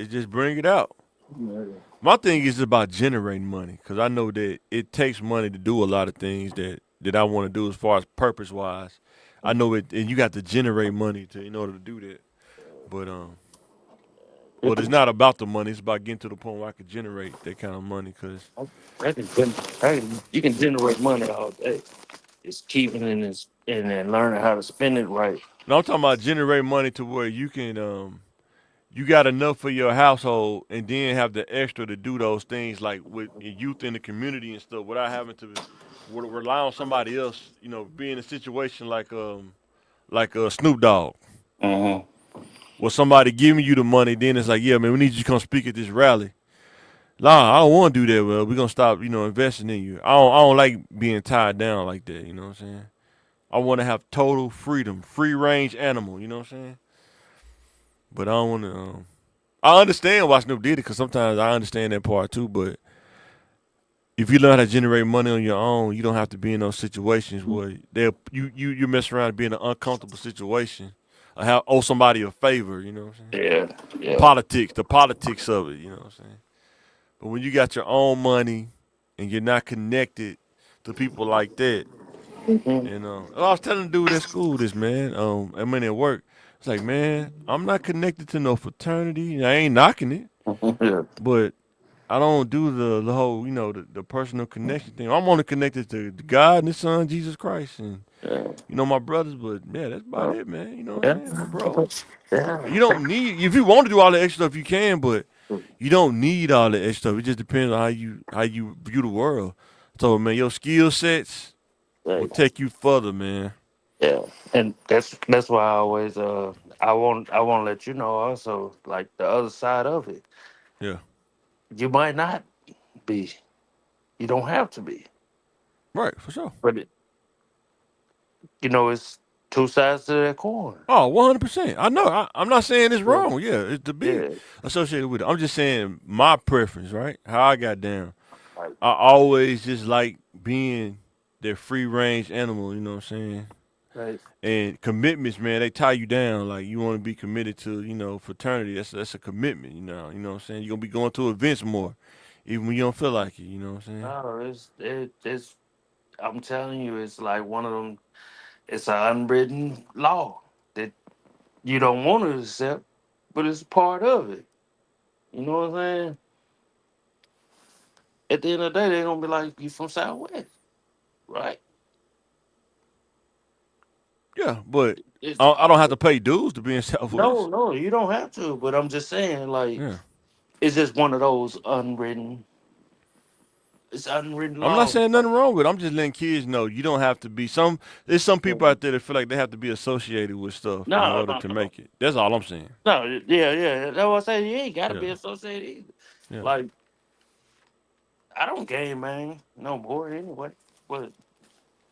it just bring it out. Yeah. My thing is about generating money because I know that it takes money to do a lot of things that I want to do as far as purpose wise. I know it, and you got to generate money to in order to do that. But but it's not about the money. It's about getting to the point where I could generate that kind of money. Cause You can generate money all day. It's keeping it and then learning how to spend it right. no, I'm talking about generate money to where you got enough for your household and then have the extra to do those things like with youth in the community and stuff without having to rely on somebody else. You know, be in a situation like Snoop Dogg. Uh-huh. Or somebody giving you the money, then it's like, yeah, man, we need you to come speak at this rally. Nah, I don't want to do that. Well, we're gonna stop, investing in you. I don't like being tied down like that. You know what I'm saying? I want to have total freedom, free range animal. You know what I'm saying? But I don't want to. I understand why Snoop did it because sometimes I understand that part too. But if you learn how to generate money on your own, you don't have to be in those situations where you mess around and be in an uncomfortable situation or owe somebody a favor. You know what I'm saying? Yeah, yeah. The politics of it. You know what I'm saying? But when you got your own money and you're not connected to people like that, Mhm. and I was telling the dude at school this, man. I mean at work, it's like, man, I'm not connected to no fraternity. I ain't knocking it, Yeah, but I don't do the whole, the personal connection thing. I'm only connected to God and His Son Jesus Christ, and yeah, my brothers. But yeah, that's about it, man. You know what I'm yeah, saying, my bros. yeah. You don't need if you want to do all the extra stuff, you can, but you don't need all the extra stuff. It just depends on how you view the world. So man, your skill sets will Right. take you further, man. Yeah, and that's why I always I want to let you know also like the other side of it. Yeah, You might not be, you don't have to be, right, for sure. but it's two sides to that coin. Oh, 100%. I know. I'm not saying it's Yeah, wrong. Yeah, it's to be yeah, associated with it. I'm just saying my preference, right? How I got down. like I always just like being that free range animal. You know what I'm saying? right. And commitments, man, they tie you down. Like you want to be committed to, fraternity. That's a commitment. You know what I'm saying? You're gonna be going to events more, even when you don't feel like it. You know what I'm saying? No, it's I'm telling you, it's like one of them. It's an unwritten law that you don't want to accept, but it's part of it. You know what I'm saying? At the end of the day, they're gonna be like, "You from Southwest, right?" Yeah, but It's I don't have to pay dues to be in no, Southwest. no, you don't have to. But I'm just saying, like, Yeah, it's just one of those unwritten. It's unwritten I'm not laws. saying nothing wrong with it. I'm just letting kids know you don't have to be. There's some people out there that feel like they have to be associated with stuff in No, order no, to no, make it. That's all I'm saying. no. Yeah, yeah. That's what I say. You ain't got to Yeah, be associated either. yeah. Like, I don't game, man, no more anyway. But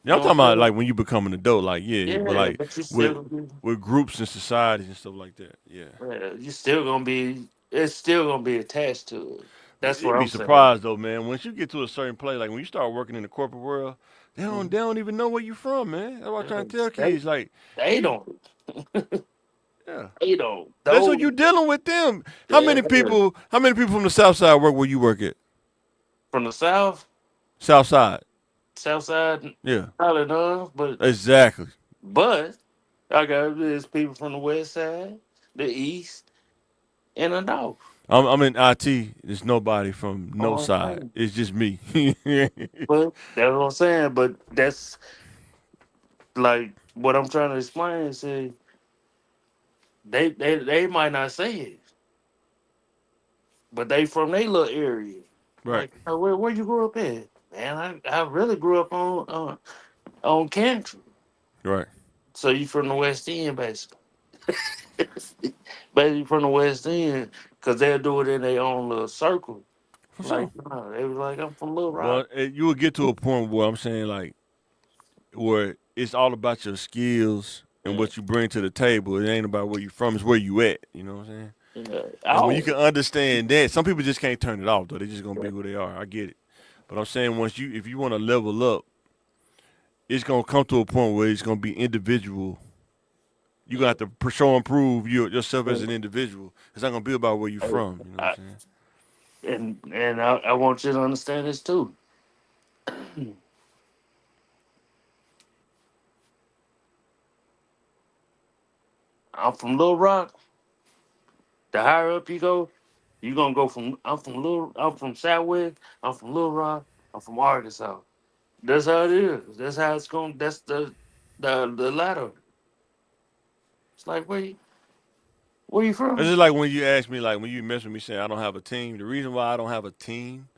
Yeah, you I'm know talking what I'm about saying? like when you become an adult, like yeah, but Yeah, like but you with still, with groups and societies and stuff like that. Yeah. you still gonna be. It's still gonna be attached to it. But That's you'd what be I'm saying. surprised though, man. Once you get to a certain place, like when you start working in the corporate world, they don't Mhm. they don't even know where you from, man. That's what I'm trying to tell They, kids. Like they you, don't. yeah, They don't. that's who Those. you dealing with. Them. How Yeah. many people? How many people from the South Side work where you work at? From the south, South Side. south side, Yeah, probably none. exactly. But I got there's people from the west side, the east, and the north. I'm in IT. There's nobody from no All side. right. It's just me. But that's what I'm saying. But that's like what I'm trying to explain. Say they might not say it, but they from their little area. Right. Like where you grew up at? Man, I really grew up on Cantrell. Right. So you from the West End, basically. Basically from the West End, because they'll do it in their own little circle. For Like, sure. no, they was like, I'm from Little Rock. But you will get to a point where I'm saying like where it's all about your skills and Yeah, what you bring to the table. It ain't about where you from. It's where you at. You know what I'm saying? yeah. And when you Oh, can understand that, some people just can't turn it off though. They just gonna be who they are. I get it. But I'm saying if you want to level up, it's gonna come to a point where it's gonna be individual. You gonna have to show and prove yourself as an individual. It's not gonna be about where you from. You know what I, I'm saying? and I want you to understand this too. I'm from Little Rock. The higher up you go, you gonna go from. I'm from Southwest. I'm from Little Rock. I'm from Arkansas. That's how it is. That's how it's going. That's the ladder. It's like where you It's from? just like when you ask me, like when you mess with me saying I don't have a team. The reason why I don't have a team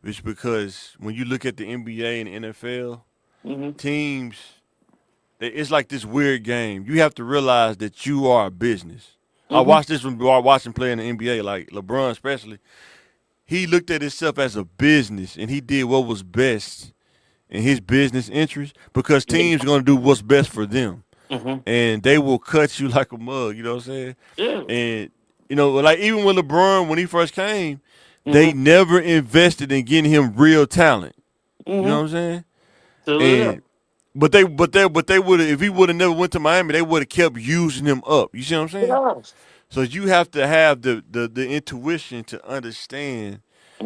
is because when you look at the NBA and NFL, Mm-hmm. teams, it's like this weird game. You have to realize that you are a business. I Mm-hmm. watched this when I watched him play in the NBA, like LeBron especially. He looked at himself as a business and he did what was best in his business interest because teams are going to do what's best for them. Mm-hmm. And they will cut you like a mug, you know what I'm saying? Yeah. And, like even with LeBron, when he first came, they Mm-hmm. never invested in getting him real talent. You know Mm-hmm. what I'm saying? Still it up. And but they would have if he would have never went to Miami, they would have kept using him up. You see what I'm saying? Yeah. So you have to have the intuition to understand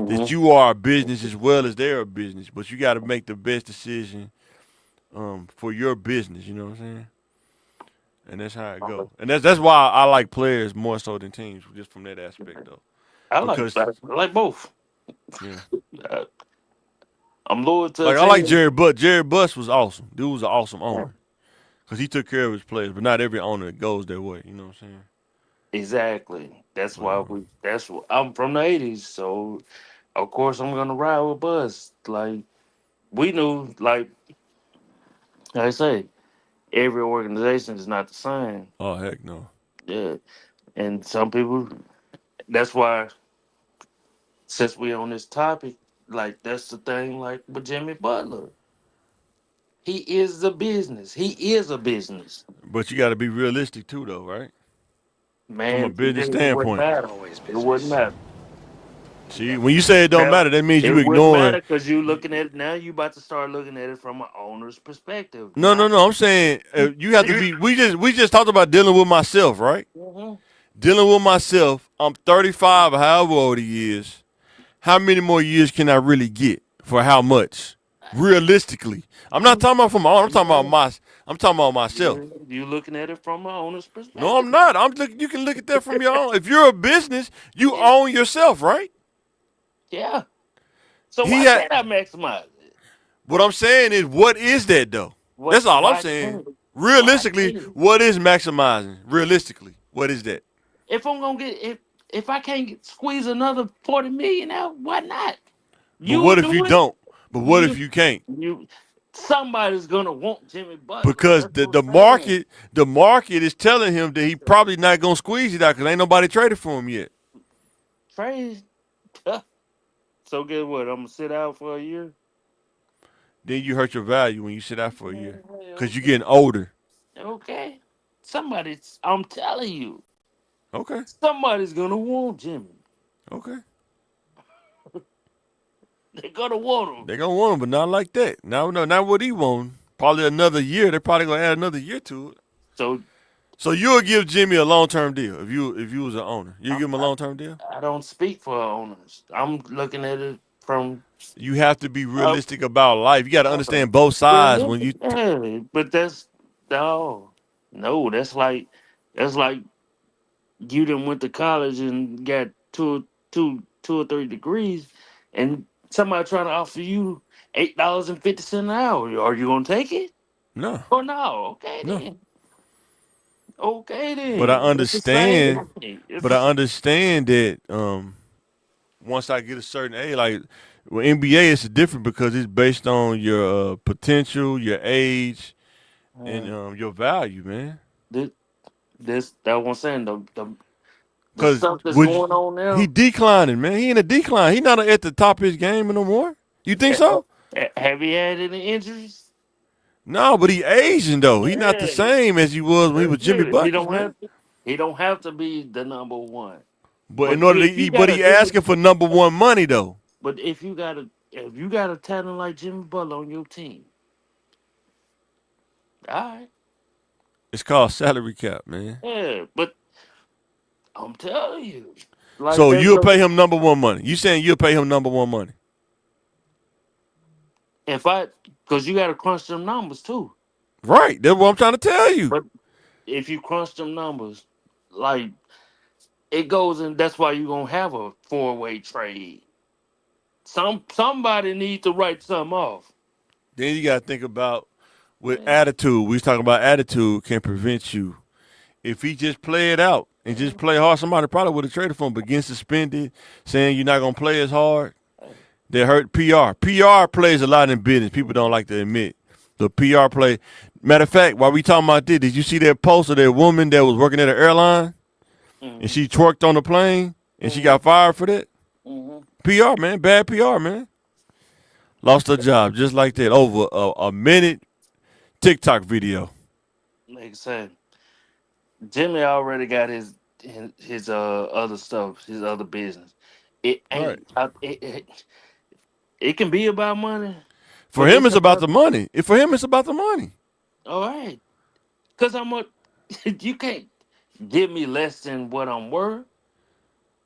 that Mm-hmm. you are a business as well as they're a business, but you got to make the best decision for your business. You know what I'm saying? And that's how it go. And that's why I like players more so than teams, just from that aspect though. I Because like both. yeah, Uh, I'm loyal to a like I like team. Jerry Butt. Jerry Buss was awesome. Dude was an awesome owner because he took care of his players. But not every owner goes that way. You know what I'm saying? Exactly. That's But why we. That's what I'm from the '80s, so of course I'm gonna ride with Buzz. Like we knew, like I say, every organization is not the same. oh heck no. Yeah, and some people. That's why, since we on this topic, like that's the thing. Like with Jimmy Butler, he is a business. He is a business But you got to be realistic too, though, right? From a man. business It wouldn't standpoint. matter. Always It wouldn't business. matter. See, when you say it don't Now, matter, that means it you wouldn't ignoring. matter because you looking at it now. You about to start looking at it from an owner's perspective. No, no, Not. no. I'm saying you have to be. We just talked about dealing with myself, right? Mhm. Dealing with myself. I'm 35 or however old he is. How many more years can I really get for how much? Realistically, I'm not talking about from my own. I'm talking about Yeah, my. I'm talking about myself. yeah. You looking at it from an owner's No, perspective. I'm not. I'm look. You can look at that from your own. If you're a business, you Yeah. own yourself, right? Yeah. So He why had. can't I maximize it? What I'm saying is, what is that though? What? That's all I'm Why saying. can't? Why Realistically, can't? what is maximizing? Realistically, what is that? If I'm gonna get if I can't squeeze another 40 million out, why not? But You will what if you do it. don't? But what if You you can't? you somebody's gonna want Jimmy Butler. Because That's the what the I'm saying. market is telling him that he probably not gonna squeeze it out because ain't nobody traded for him yet. Trade. So guess what? I'm gonna sit out for a year. Then you hurt your value when you sit out for a year Yeah, because you're okay. getting older. Okay. Somebody's. I'm telling you, Okay, somebody's gonna want Jimmy. okay. They're gonna want him. They gonna want him, but not like that. Now, no, not what he want. Probably another year. They probably gonna add another year to it. So So you'll give Jimmy a long term deal if you was an owner. You I'm, give him a I, long term deal. I don't speak for owners. I'm looking at it from. You have to be Uh, realistic about life. You got to uh, understand both sides when you. yeah, but that's no, no. That's like you done went to college and got two or three degrees, and somebody trying to offer you $8.50 an hour. Are you gonna take it? No, Or no? Okay no. then. Okay But I then. It's the same understand. thing. It's But the I same. understand that once I get a certain age, like with NBA, it's different because it's based on your potential, your age, and Uh, your value, man. this, this that one saying the Cause stuff that's would going on he now. declining, man? He in a decline. He not at the top of his game no more. You think eh, so? Have you had any injuries? No, but he Asian though. He not the Yeah, same as he was when he that's was Jimmy good. Buckets, man. He don't have to be the number one. But in But order to, if you but got a he Jimmy, asking for number one money though. but if you got a talent like Jimmy Butler on your team, all right, It's called salary cap, man. yeah. But I'm telling you, like So that. you'll pay him number one money. You saying you'll pay him number one money? If I, because you got to crunch them numbers too. Right. That's what I'm trying to tell you. But if you crunch them numbers, like it goes in. That's why you're gonna have a four-way trade. Somebody needs to write something off. Then you got to think about with Yeah. attitude. We was talking about attitude can prevent you. If he just play it out and just play hard, somebody probably would have traded for him. But getting suspended, saying you're not gonna play as hard, they hurt PR. PR plays a lot in business. People don't like to admit the PR play. Matter of fact, while we talking about this, did you see that post of that woman that was working at an airline and Mm-hmm. she twerked on the plane and she got fired for that? Mm-hmm. PR, man, bad PR, man. Lost her job just like that over a minute TikTok video. Like I said, Jimmy already got his other stuff, his other business. It Right. ain't. It can be about money, For but him, it's it's about about the money. If for him, it's about the money. all right. Cause I'm a, you can't give me less than what I'm worth.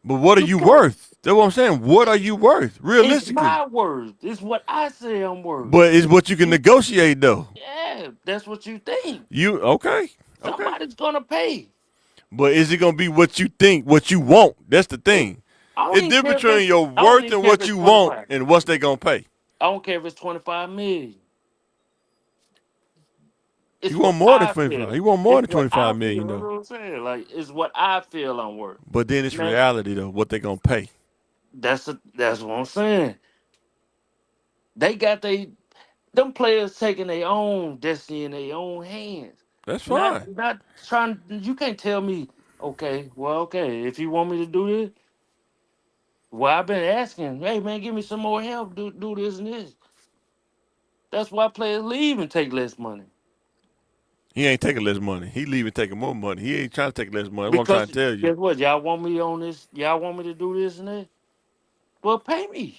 But what are You you can't. worth? That's what I'm saying. What are you worth, It's realistically? my worth. It's what I say I'm worth. But it's what you can negotiate, though. Yeah, that's what you think. You okay? Okay. Somebody's gonna pay. But is it gonna be what you think, what you want? That's the Yeah. thing. I don't It's even different care if between it's. your I don't worth even and care if what it's you want 25. and what's they gonna pay. I don't care if it's 25 million. It's You want what more than I 25. feel. You want more It's than what I 25 feel. million That's though. what I'm saying. Like it's what I feel I'm worth. But then it's Now reality though, what they gonna pay. that's what I'm saying. They got them players taking their own destiny in their own hands. That's Not fine. not trying. You can't tell me. Okay, well, okay. If you want me to do this, well, I've been asking. Hey, man, give me some more help. Do this and this. That's why players leave and take less money. He ain't taking less money. He leaving taking more money. He ain't trying to take less money. That's what I'm trying Because to tell you. guess what? Y'all want me on this? Y'all want me to do this and that? Well, pay me.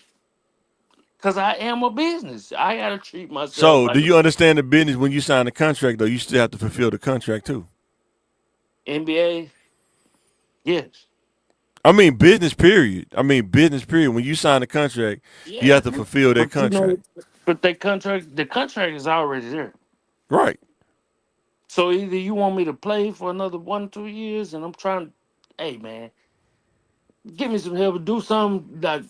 Cause I am a business. I gotta treat myself So, do like you a understand the business when you sign a contract though? You still have to fulfill the contract too. NBA. Yes. I mean business period. I mean business period. When you sign a contract, you Yeah. have to fulfill that But you know, contract. but the contract is already there. Right. So either you want me to play for another 1 2 years, and I'm trying. Hey man, give me some help. Do something. Like,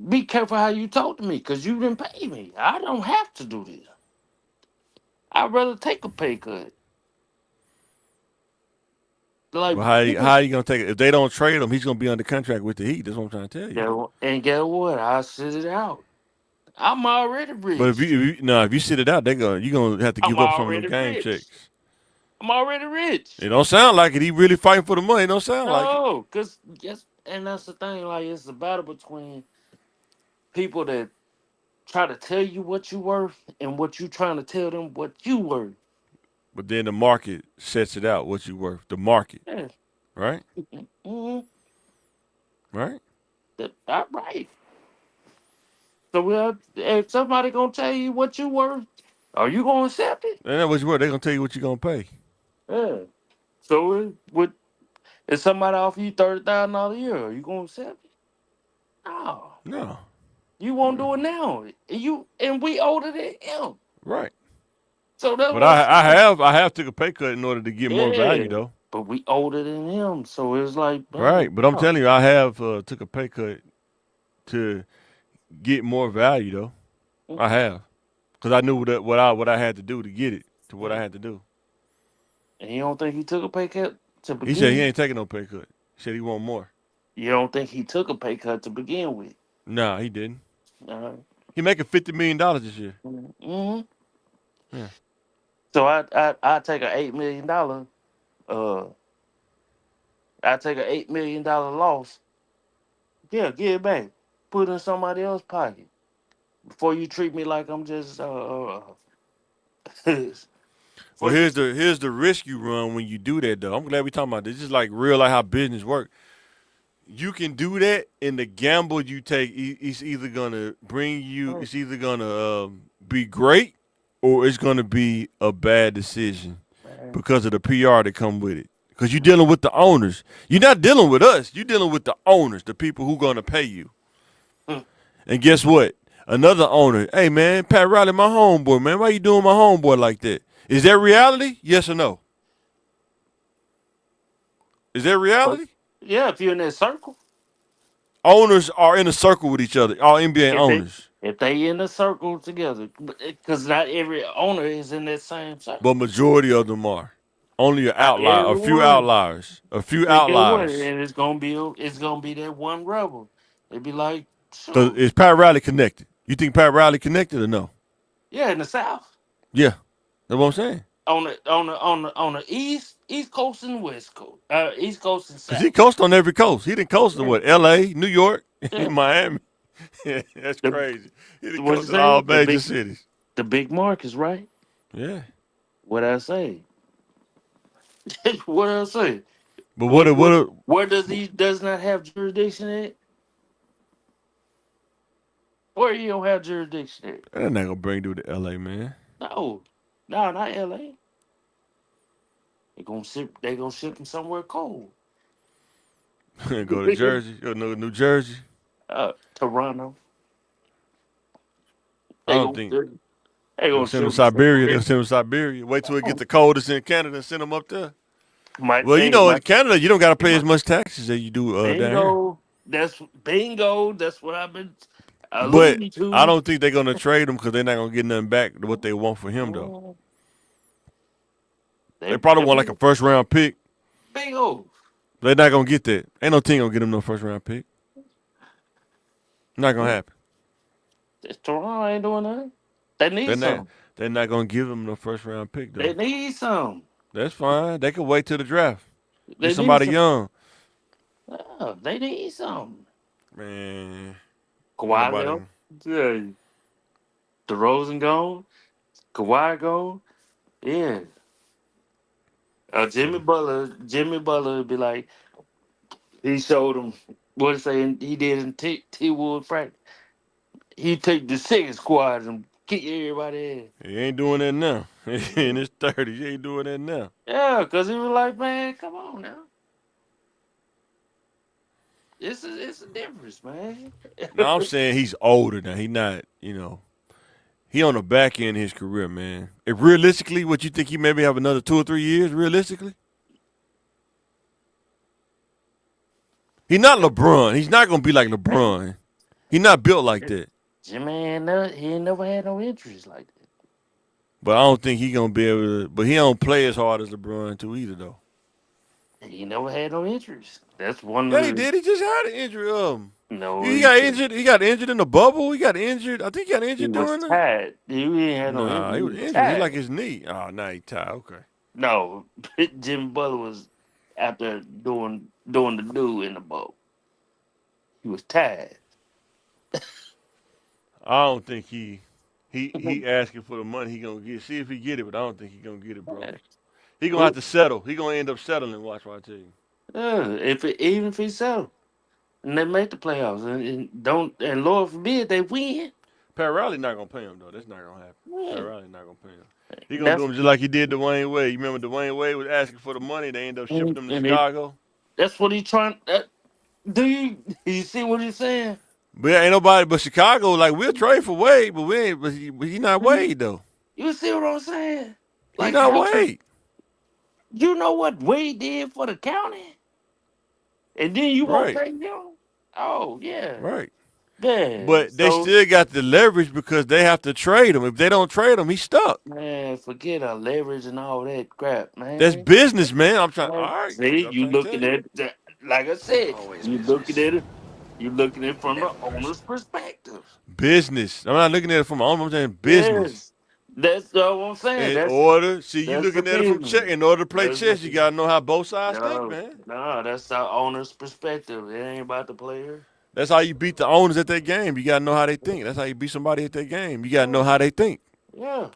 be careful how you talk to me, cause you didn't pay me. I don't have to do this. I'd rather take a pay cut. Like, But how you gonna take it? If they don't trade him, he's gonna be under contract with the Heat. That's what I'm trying to tell you. and get what? I sit it out. I'm already But if rich. if you sit it out, you're gonna have to I'm give up some of them already game rich. checks. I'm already rich. It don't sound like it. He really fighting for the money. It don't sound like it. No, cause yes, and that's the thing. Like, it's a battle between people that try to tell you what you worth and what you trying to tell them what you worth. But then the market sets it out what you worth. The market, Yeah. right? Mm-hmm. Right. That's right. So if somebody gonna tell you what you worth, are you gonna accept it? And that what you worth. They gonna tell you what you gonna pay. Yeah. So would if somebody offer you $30,000 a year, are you gonna accept it? No. No. You won't do it now. And we older than him. Right. So that's But what I'm saying. I have took a pay cut in order to get more value Yeah. though. But we older than him. So it's like, man, Right. But I'm no. telling you, I have took a pay cut to get more value though. I have because I knew what I had to do to get it to what I had to do. And you don't think he took a pay cut to He said he begin? ain't taking no pay cut. He said he want more. You don't think he took a pay cut to begin with? Nah, he didn't. Uh, He making $50 million this year. hmm Yeah. So I take a $8 million. Uh, I take a $8 million loss. Yeah, give it back. Put it in somebody else's pocket before you treat me like I'm just Well, For here's the risk you run when you do that, though. I'm glad we talking about this. This is like real, like how business work. You can do that, and the gamble you take, it's either gonna bring you, it's either gonna be great, or it's gonna be a bad decision man, because of the PR that come with it. Because you're dealing with the owners. You're not dealing with us. You're dealing with the owners, the people who gonna pay you. And guess what? Another owner, hey man, Pat Riley, my homeboy, man. Why you doing my homeboy like that? Is that reality? Yes or no? Is that but reality? yeah, if you're in that circle, Owners are in a circle with each other. All NBA if they owners, if they in a circle together, because not every owner is in that same but circle. majority of them are. Only an Not outlier, a few everyone. outliers, a few They get one, outliers. and it's gonna be that one rebel. It'd be like, So shoot, is Pat Riley connected? You think Pat Riley connected or no? yeah, in the South, Yeah, that's what I'm saying. on the East Coast and West Coast, East Coast and Cause he South. coast on every coast. He didn't coast to Yeah, what? L.A., New York, yeah. Miami. That's The crazy. He didn't what you coast in all say? major cities. The big markets, right? Yeah. What I say? What I say? But What what what a, where does he does not have jurisdiction at? Where you don't have jurisdiction at? they're not gonna bring dude to L.A., man. No, no, not L.A. They gonna ship him somewhere cold. Go to Jersey, go to New Jersey. Toronto. I They don't gonna think they they'll gonna send him ship to him Siberia. They'll somewhere. send him to Siberia. Wait till it get the coldest in Canada and send him up there. Might Well, you hey, know, in might Canada, you don't got to it pay as might much taxes as you do down here. bingo. That's bingo. That's what I've been But alluding I to. don't think they're gonna trade him because they're not gonna get nothing back to what they want for him though. Oh, They probably they want like a first round pick. bingo. They're not gonna get that. Ain't no team gonna get him no first round pick. Not gonna happen. Toronto ain't doing nothing. They They're need not. some. They're not gonna give him no first round pick They though. need some. That's fine. They could wait till the draft. Get They need somebody some. young. They need some. Man, ain't Kawhi nobody. left. Yeah. DeRozan gone. Kawhi gone. Yeah. So Jimmy Butler would be like, he showed him what it say he did in T Wood practice. He take the second squad and kick everybody ass. he ain't doing that now. In his 30s, he ain't doing that now. Yeah, because he was like, man, come on now. It's a difference, man. No, I'm saying he's older now. He not, he on the back end of his career, man. If realistically, what you think he maybe have another 2 or 3 years? Realistically, he's not LeBron. He's not gonna be like LeBron. He's not built like that. Jimmy he ain't never had no injuries like that. But I don't think he gonna be able to. But he don't play as hard as LeBron too either, though. He never had no injuries. That's one of Yeah, he the did. He just had an injury. no. He got injured. He got injured in the bubble. He got injured. I think he got He injured was during the. tired. He ain't had no Nah, injury. he He was was injured. He like tired. his knee. Oh, nah, he tired. Okay. No, Jimmy Butler was after doing the do in the boat. He was tired. I don't think he asking for the money he gonna get. See if he get it, but I don't think he gonna get it, bro. He gonna have Well, to settle. He gonna end up settling. Watch what I tell you. even if he settled and they make the playoffs and Lord forbid they win, Pat Riley not gonna pay him though. That's not gonna happen. Pat yeah, Riley not gonna pay him. He gonna do that's him just like he did Dwayne Wade. You remember Dwayne Wade was asking for the money. They end up shipping him to and Chicago. that's what he trying. Do you see what he's saying? But yeah, ain't nobody but Chicago. Like we'll trade for Wade, but we ain't. But he not Wade though. You see what I'm saying? He Like not how Wade. you know what Wade did for the county, and then you won't Right. pay him? Oh yeah, Right. yeah. But they So still got the leverage because they have to trade him. If they don't trade him, he's stuck. man, forget our leverage and all that crap, That's man. business, man. I'm trying. All Man, right, see, I'm you trying to tell looking you. at that, like I said, Always you looking business. at it, you looking at it from the Never owner's personal. perspective. Business. I'm not looking at it from my own. I'm saying business. Yes, that's what I'm saying. In order, see, you That's the looking at it from chess. business. In order to play That's chess, you gotta know how both sides think, no, man. no, that's our owner's perspective. It ain't about the player. That's how you beat the owners at their game. You gotta know how they think. That's how you beat somebody at their game. You gotta know Yeah, how they think. yeah.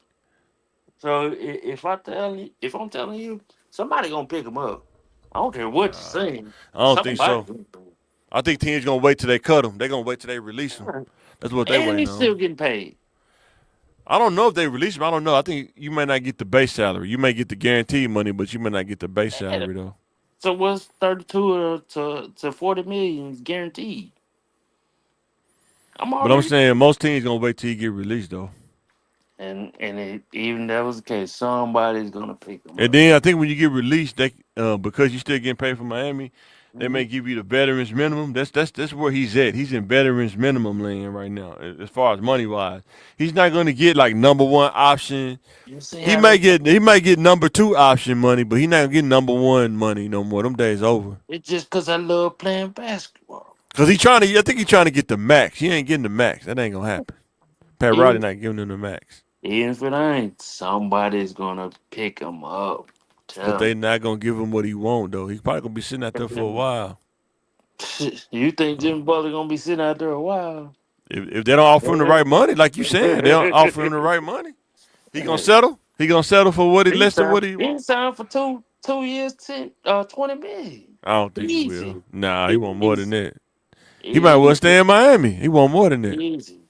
So if I'm telling you, somebody gonna pick him up. I don't care what you're saying. I don't think Somebody so. gonna do I think teams gonna wait till they cut him. They gonna wait till they release him. it. That's what they And waiting he's still on. getting paid. I don't know if they release him. I don't know. I think you may not get the base salary. You may get the guaranteed money, but you may not get the base Yeah. salary though. So what's 32 to 40 million guaranteed? I'm But I'm already saying most teams gonna wait till he get released though. even that was the case, somebody's gonna pick him And up. then I think when you get released, they because you still getting paid for Miami, they Mhm. may give you the veterans minimum. That's where he's at. He's in veterans minimum land right now, as far as money wise. He's not gonna get like number one option. You see He how may they get he might get number two option money, but he not gonna get number one money no more. Them days over. it's just because I love playing basketball. Cause he trying to. I think he trying to get the max. He ain't getting the max. That ain't gonna happen. Pat Riley Even, not giving him the max. even if it ain't, somebody's gonna pick him up. But Tell they not gonna give him what he want though. He probably gonna be sitting out there for a me. while. You think Uh, Jimmy Butler gonna be sitting out there a while? if they don't offer him the right money, like you saying, they don't offer him the right money. He gonna settle. He gonna settle for what he He less than signed, what he he want. signed for 2 years, 20 million. I don't think he will. Easy. Nah, he want more than Easy. that. He might well Easy. stay in Miami. He want more than that. Easy.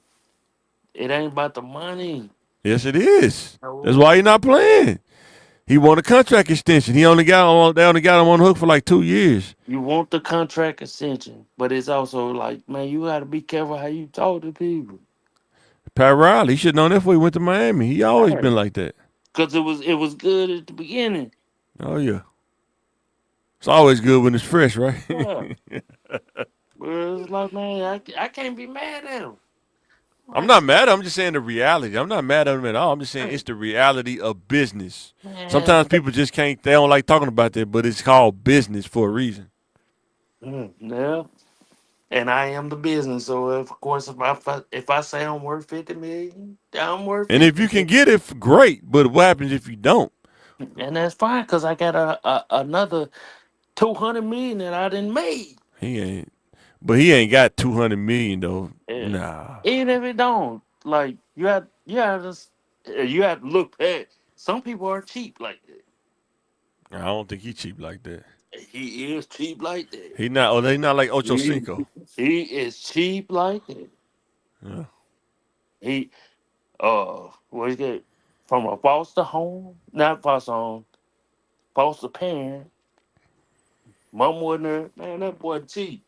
It ain't about the money. Yes, it is. That's No. why he not playing. He want a contract extension. He only got on. They only got him on the hook for like 2 years. You want the contract extension, but it's also like, man, you got to be careful how you talk to people. Pat Riley, he should know that before he went to Miami. He always been like that. Because it was good at the beginning. Oh yeah, it's always good when it's fresh, right? Yeah. But it's like, man, I can't be mad at him. I'm Like, not mad at him. I'm just saying the reality. I'm not mad at him at all. I'm just saying hey, it's the reality of business. man. Sometimes people just can't. They don't like talking about that, but it's called business for a reason. Yeah. And I am the business, so of course, if I say I'm worth 50 million, I'm worth And if 50 you can million. get it, great. But what happens if you don't? And that's fine because I got another 200 million that I didn't make. He ain't. But he ain't got 200 million though. Yeah. Nah, Even if it don't, like you have to look at. Some people are cheap like that. I don't think he cheap like that. He is cheap like that. He not. Oh, they not like Ocho He, Cinco. he is cheap like that. Yeah. He what is it? From a foster home, not foster home, foster parent. Mom wasn't there. Man, that boy cheap.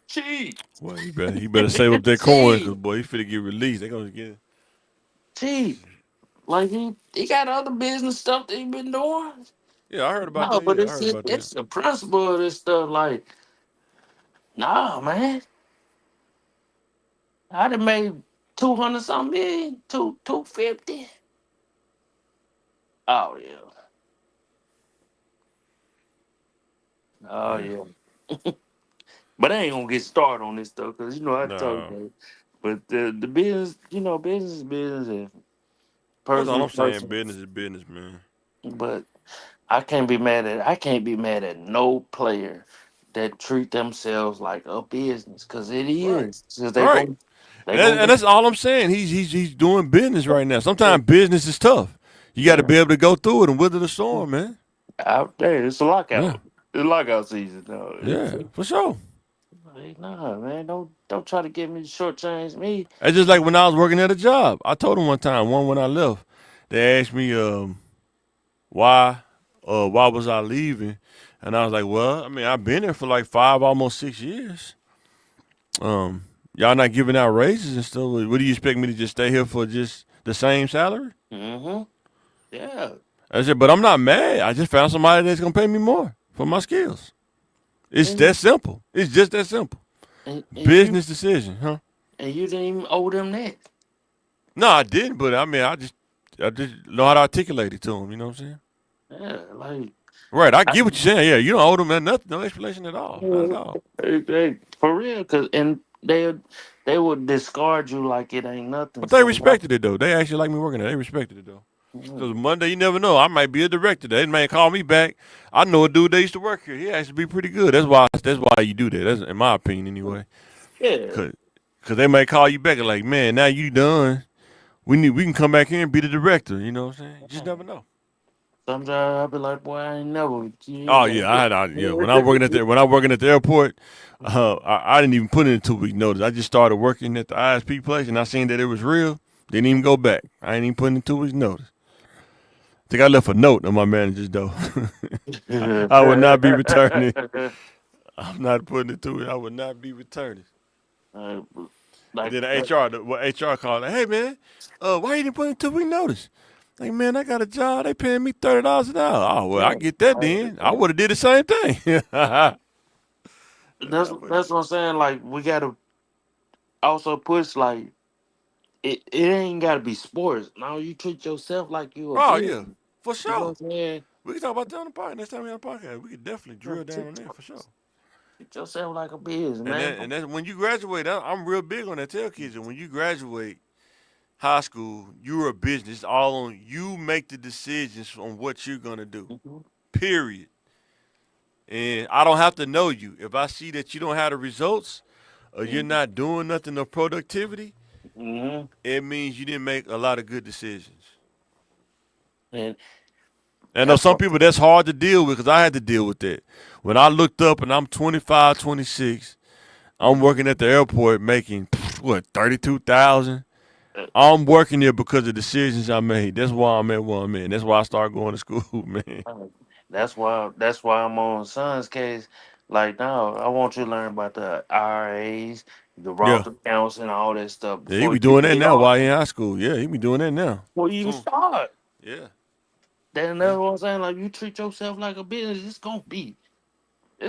Cheap. Well, he better save up that coin because cheap. boy, he finna get released. They gonna get. Cheap. Like he got other business stuff that he been doing. Yeah, I heard about No, that. but Yeah, I heard about that. it's the principle of this stuff. Like, nah, man, I done made 200 something million, 250. Oh yeah, oh Yeah. yeah. But I ain't gonna get started on this stuff because I talk Nah, about it. But the business, business is business and that's person all is I'm saying. person. Business is business, man. But I can't be mad at no player that treat themselves like a business because it Right, is. Because right. they And gonna that's all I'm saying. He's doing business right now. get Sometimes business is tough. You got to yeah. be able to go through it and weather the storm, man. Out there. It's a Yeah, lockout. It's lockout season. No, it's yeah, for sure. like, nah, man. Don't try to get me to shortchange me. It's just like when I was working at a job. I told him one time, when I left, they asked me why why was I leaving, and I was like, well, I mean, I've been there for like 5, almost 6 years. Y'all not giving out raises and stuff. What do you expect me to just stay here for just the same salary? Mm-hmm. Yeah. I said, but I'm not mad. I just found somebody that's gonna pay me more for my skills. It's And that simple. It's just that simple. and, and you Business decision, huh? and you didn't even owe them that. No, I didn't, but I mean, I just know how to articulate it to them. You know what I'm saying? Yeah, like Right. I I, get what you're saying. Yeah, you don't owe them nothing, no explanation at all. Not at uh, all. for real, and they would discard you like it ain't nothing. But they So respected it though. They actually like me working there. They respected it though. mm, Because Monday, you never know. I might be a director. They may call me back. I know a dude that used to work here. He actually be pretty good. That's why you do that. That's in my opinion anyway. yeah, Cause they may call you back and like, man, now you done. we can come back here and be the director. You know what I'm saying? You just never know. Sometimes I be like, boy, I ain't never. You Oh ain't yeah, gonna yeah. When I was working at the airport, get. I didn't even put in a 2 week notice. I just started working at the ISP place, and I seen that it was real. Didn't even go back. I ain't even put in 2 weeks notice. I think I left a note on my manager's door. I would not be returning. I'm not putting it to it. I would not be returning. Uh, And like then HR called, like, hey man, why you didn't put in 2 week notice? Like, man, I got a job. They paying me $30 an hour. Oh well, I get that then. I would have did the same thing. I put that's what I'm saying. Like we gotta also push like it ain't gotta be sports. No, you treat yourself like you a Oh business. yeah, for You know sure. what I'm saying? We can talk about that on the podcast next time we have a podcast. We could definitely Yeah, drill down on that for sure. treat yourself like a business, And man. then and then when you graduate, I'm real big on that. Tell kids that when you graduate high school, you're a business. It's all on you. Make the decisions on what you're gonna do. Mhm. Period. And I don't have to know you. If I see that you don't have the results or you're Mhm. not doing nothing of productivity, Mhm. it means you didn't make a lot of good decisions. And And I know that's some what. people that's hard to deal with because I had to deal with that. When I looked up and I'm 25, 26, I'm Mhm. working at the airport making what 32,000. Uh, I'm working there because of decisions I made. That's why I'm at where I'm at. That's why I started going to school, man. uh, that's why I'm on son's case. Like now, I want you to learn about the IRAs, the Yeah, Roth accounts, and all that stuff yeah. He before be you doing that get now off. while he in high school. Yeah, he be doing that now. Before you even Soon. start. Yeah, Then that's yeah. what I'm saying. Like you treat yourself like a business, it's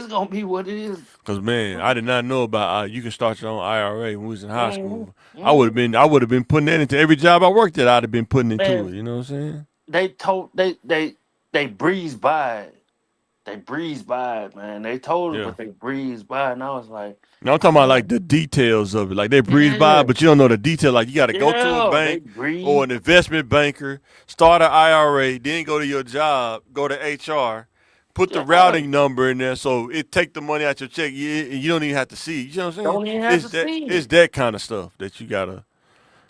gonna be what it is. Cause man, I did not know about you can start your own IRA when we was in high Mhm. school. Mhm. I would have been putting that into every job I worked at. I'd have been putting into Man, it. You know what I'm saying? they told they breezed by it. They breezed by it, man. They told it, Yeah. but they breezed by it. And I was like, Now I'm talking about like man, the details of it. Like they breeze by, yeah, but you don't know the detail. Like you got to go to a yeah. They bank or breezed. an investment banker, start an IRA, then go to your job, go to HR, put the Yeah, routing number in there, so it take the money out your check. You don't even have to see. You know what I'm saying? don't even have to see It's it. that kind of stuff that you gotta.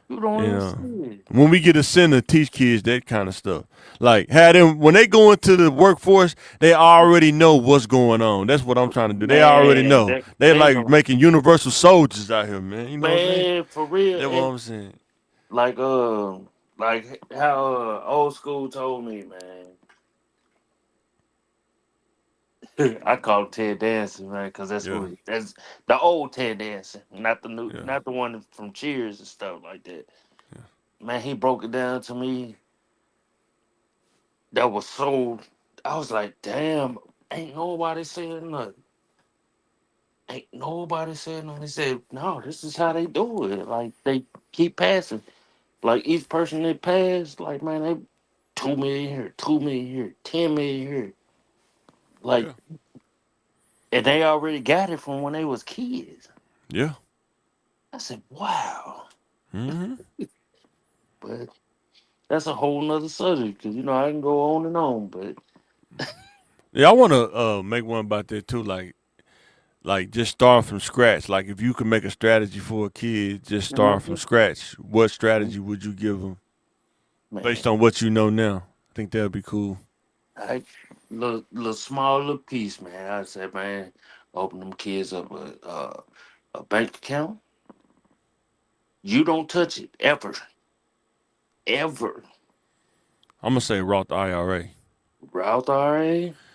You don't You even know, see it. when we get a center, teach kids that kind of stuff. Like, had them when they go into the workforce, they already know what's going on. That's what I'm trying to do. They already Man, know. They they like know, making universal soldiers out here, man. You know what I'm saying? man, for real. That's what And I'm saying. like how old school told me, man. I call him Ted Danson, right? Because Yeah, that's the old Ted Danson, not the new, yeah, not the one from Cheers and stuff like that. yeah, Man, he broke it down to me. That was so. I was like, damn, ain't nobody saying nothing. Ain't nobody saying nothing. They said, no, this is how they do it. Like they keep passing. Like each person they pass, like man, they 2 million here, 2 million here, 10 million here. Like, yeah, and they already got it from when they was kids. yeah. I said, wow. Hmm. But that's a whole nother subject because I can go on and on. But Yeah, I want to make one about that too. Like just starting from scratch. Like if you could make a strategy for a kid, just starting from Mhm. scratch, what strategy would you give them based Man, on what you know now? I think that'd be cool. I little small little piece, man. I said, man, open them kids up a bank account. You don't touch it ever, ever. I'm gonna say Roth IRA. Route RA,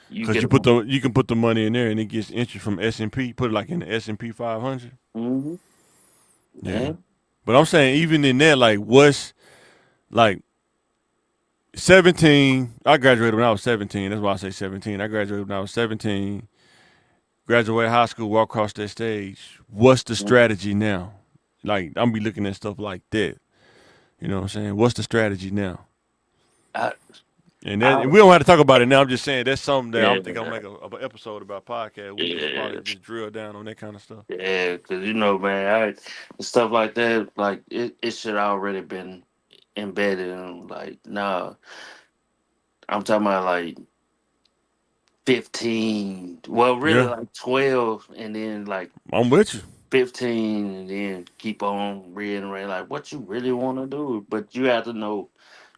you Cause get you a put the you can put the money in there and it gets interest from S&P. Put it like in the S&P 500. hmm Yeah, man. but I'm saying even in that, like what's like 17. I graduated when I was 17. That's why I say 17. I graduated when I was 17. Graduated high school, walk across that stage. What's the strategy now? Like I'm be looking at stuff like that. You know what I'm saying? What's the strategy now? I, And that I, and we don't have to talk about it now. I'm just saying that's something that I'm thinking I'll yeah, make a episode about podcast. We just yeah, probably just drill down on that kind of stuff. yeah. Because man, stuff like that, like it should already been embedded in. Like, nah, I'm talking about like 15. Well, really Yeah, like 12, and then like I'm with you. 15 and then keep on reiterating like what you really want to do. But you have to know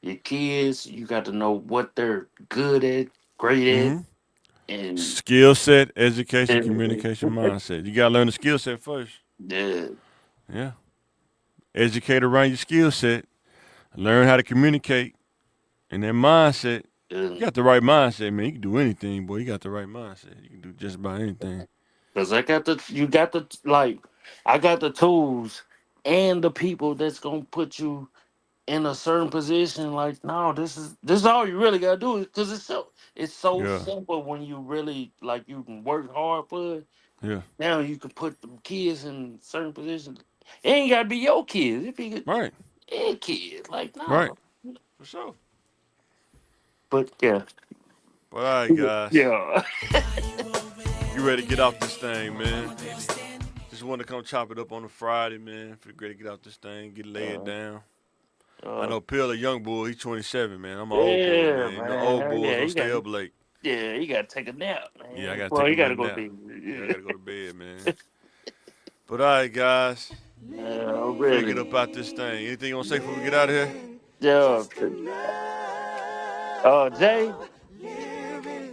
your kids, you got to know what they're good at, great at, Mm-hmm. and Skill set, education, everything. communication, mindset. You gotta learn the skill set first. Yeah. Yeah. Educate around your skill set. Learn how to communicate. And that mindset. You got the right mindset, man. You can do anything, boy. You got the right mindset. You can do just about anything. Because you got the, like, I got the tools and the people that's going to put you in a certain position. Like, no, this is all you really got to do. Because it's so Yeah. simple when you really, like, you can work hard for it. Yeah. Now you can put the kids in certain positions. It ain't got to be your kids. It be Right. their kids. Like, Right. no. For sure. But, yeah. But all right, guys. Yeah. You ready to get off this thing, man? Just wanted to come chop it up on a Friday, man. Feel great to get out this thing, get laid Uh, down. I uh, know Pill, a young bull, he's 27, man. I'm an old bull, yeah, man. The man. old Hell bulls yeah. don't You got stay up late. Yeah, you gotta take a nap, Yeah, I man. gotta Well, take a you gotta little go to nap. bed. Yeah, I gotta go to bed, man. But all right, guys. Finna get Really. up out this thing. Anything you want to say before we get out of here? Yeah. Jay,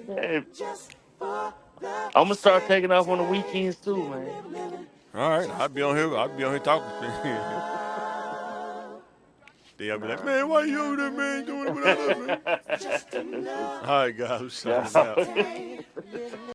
hey, I'm gonna start taking off on the weekends too, man. All right, I'll be on here. I'll be on here talking. Then I'll be like, Nah. man, why you over there, man, doing it without us, man? All right, guys, I'm signing out. Yeah.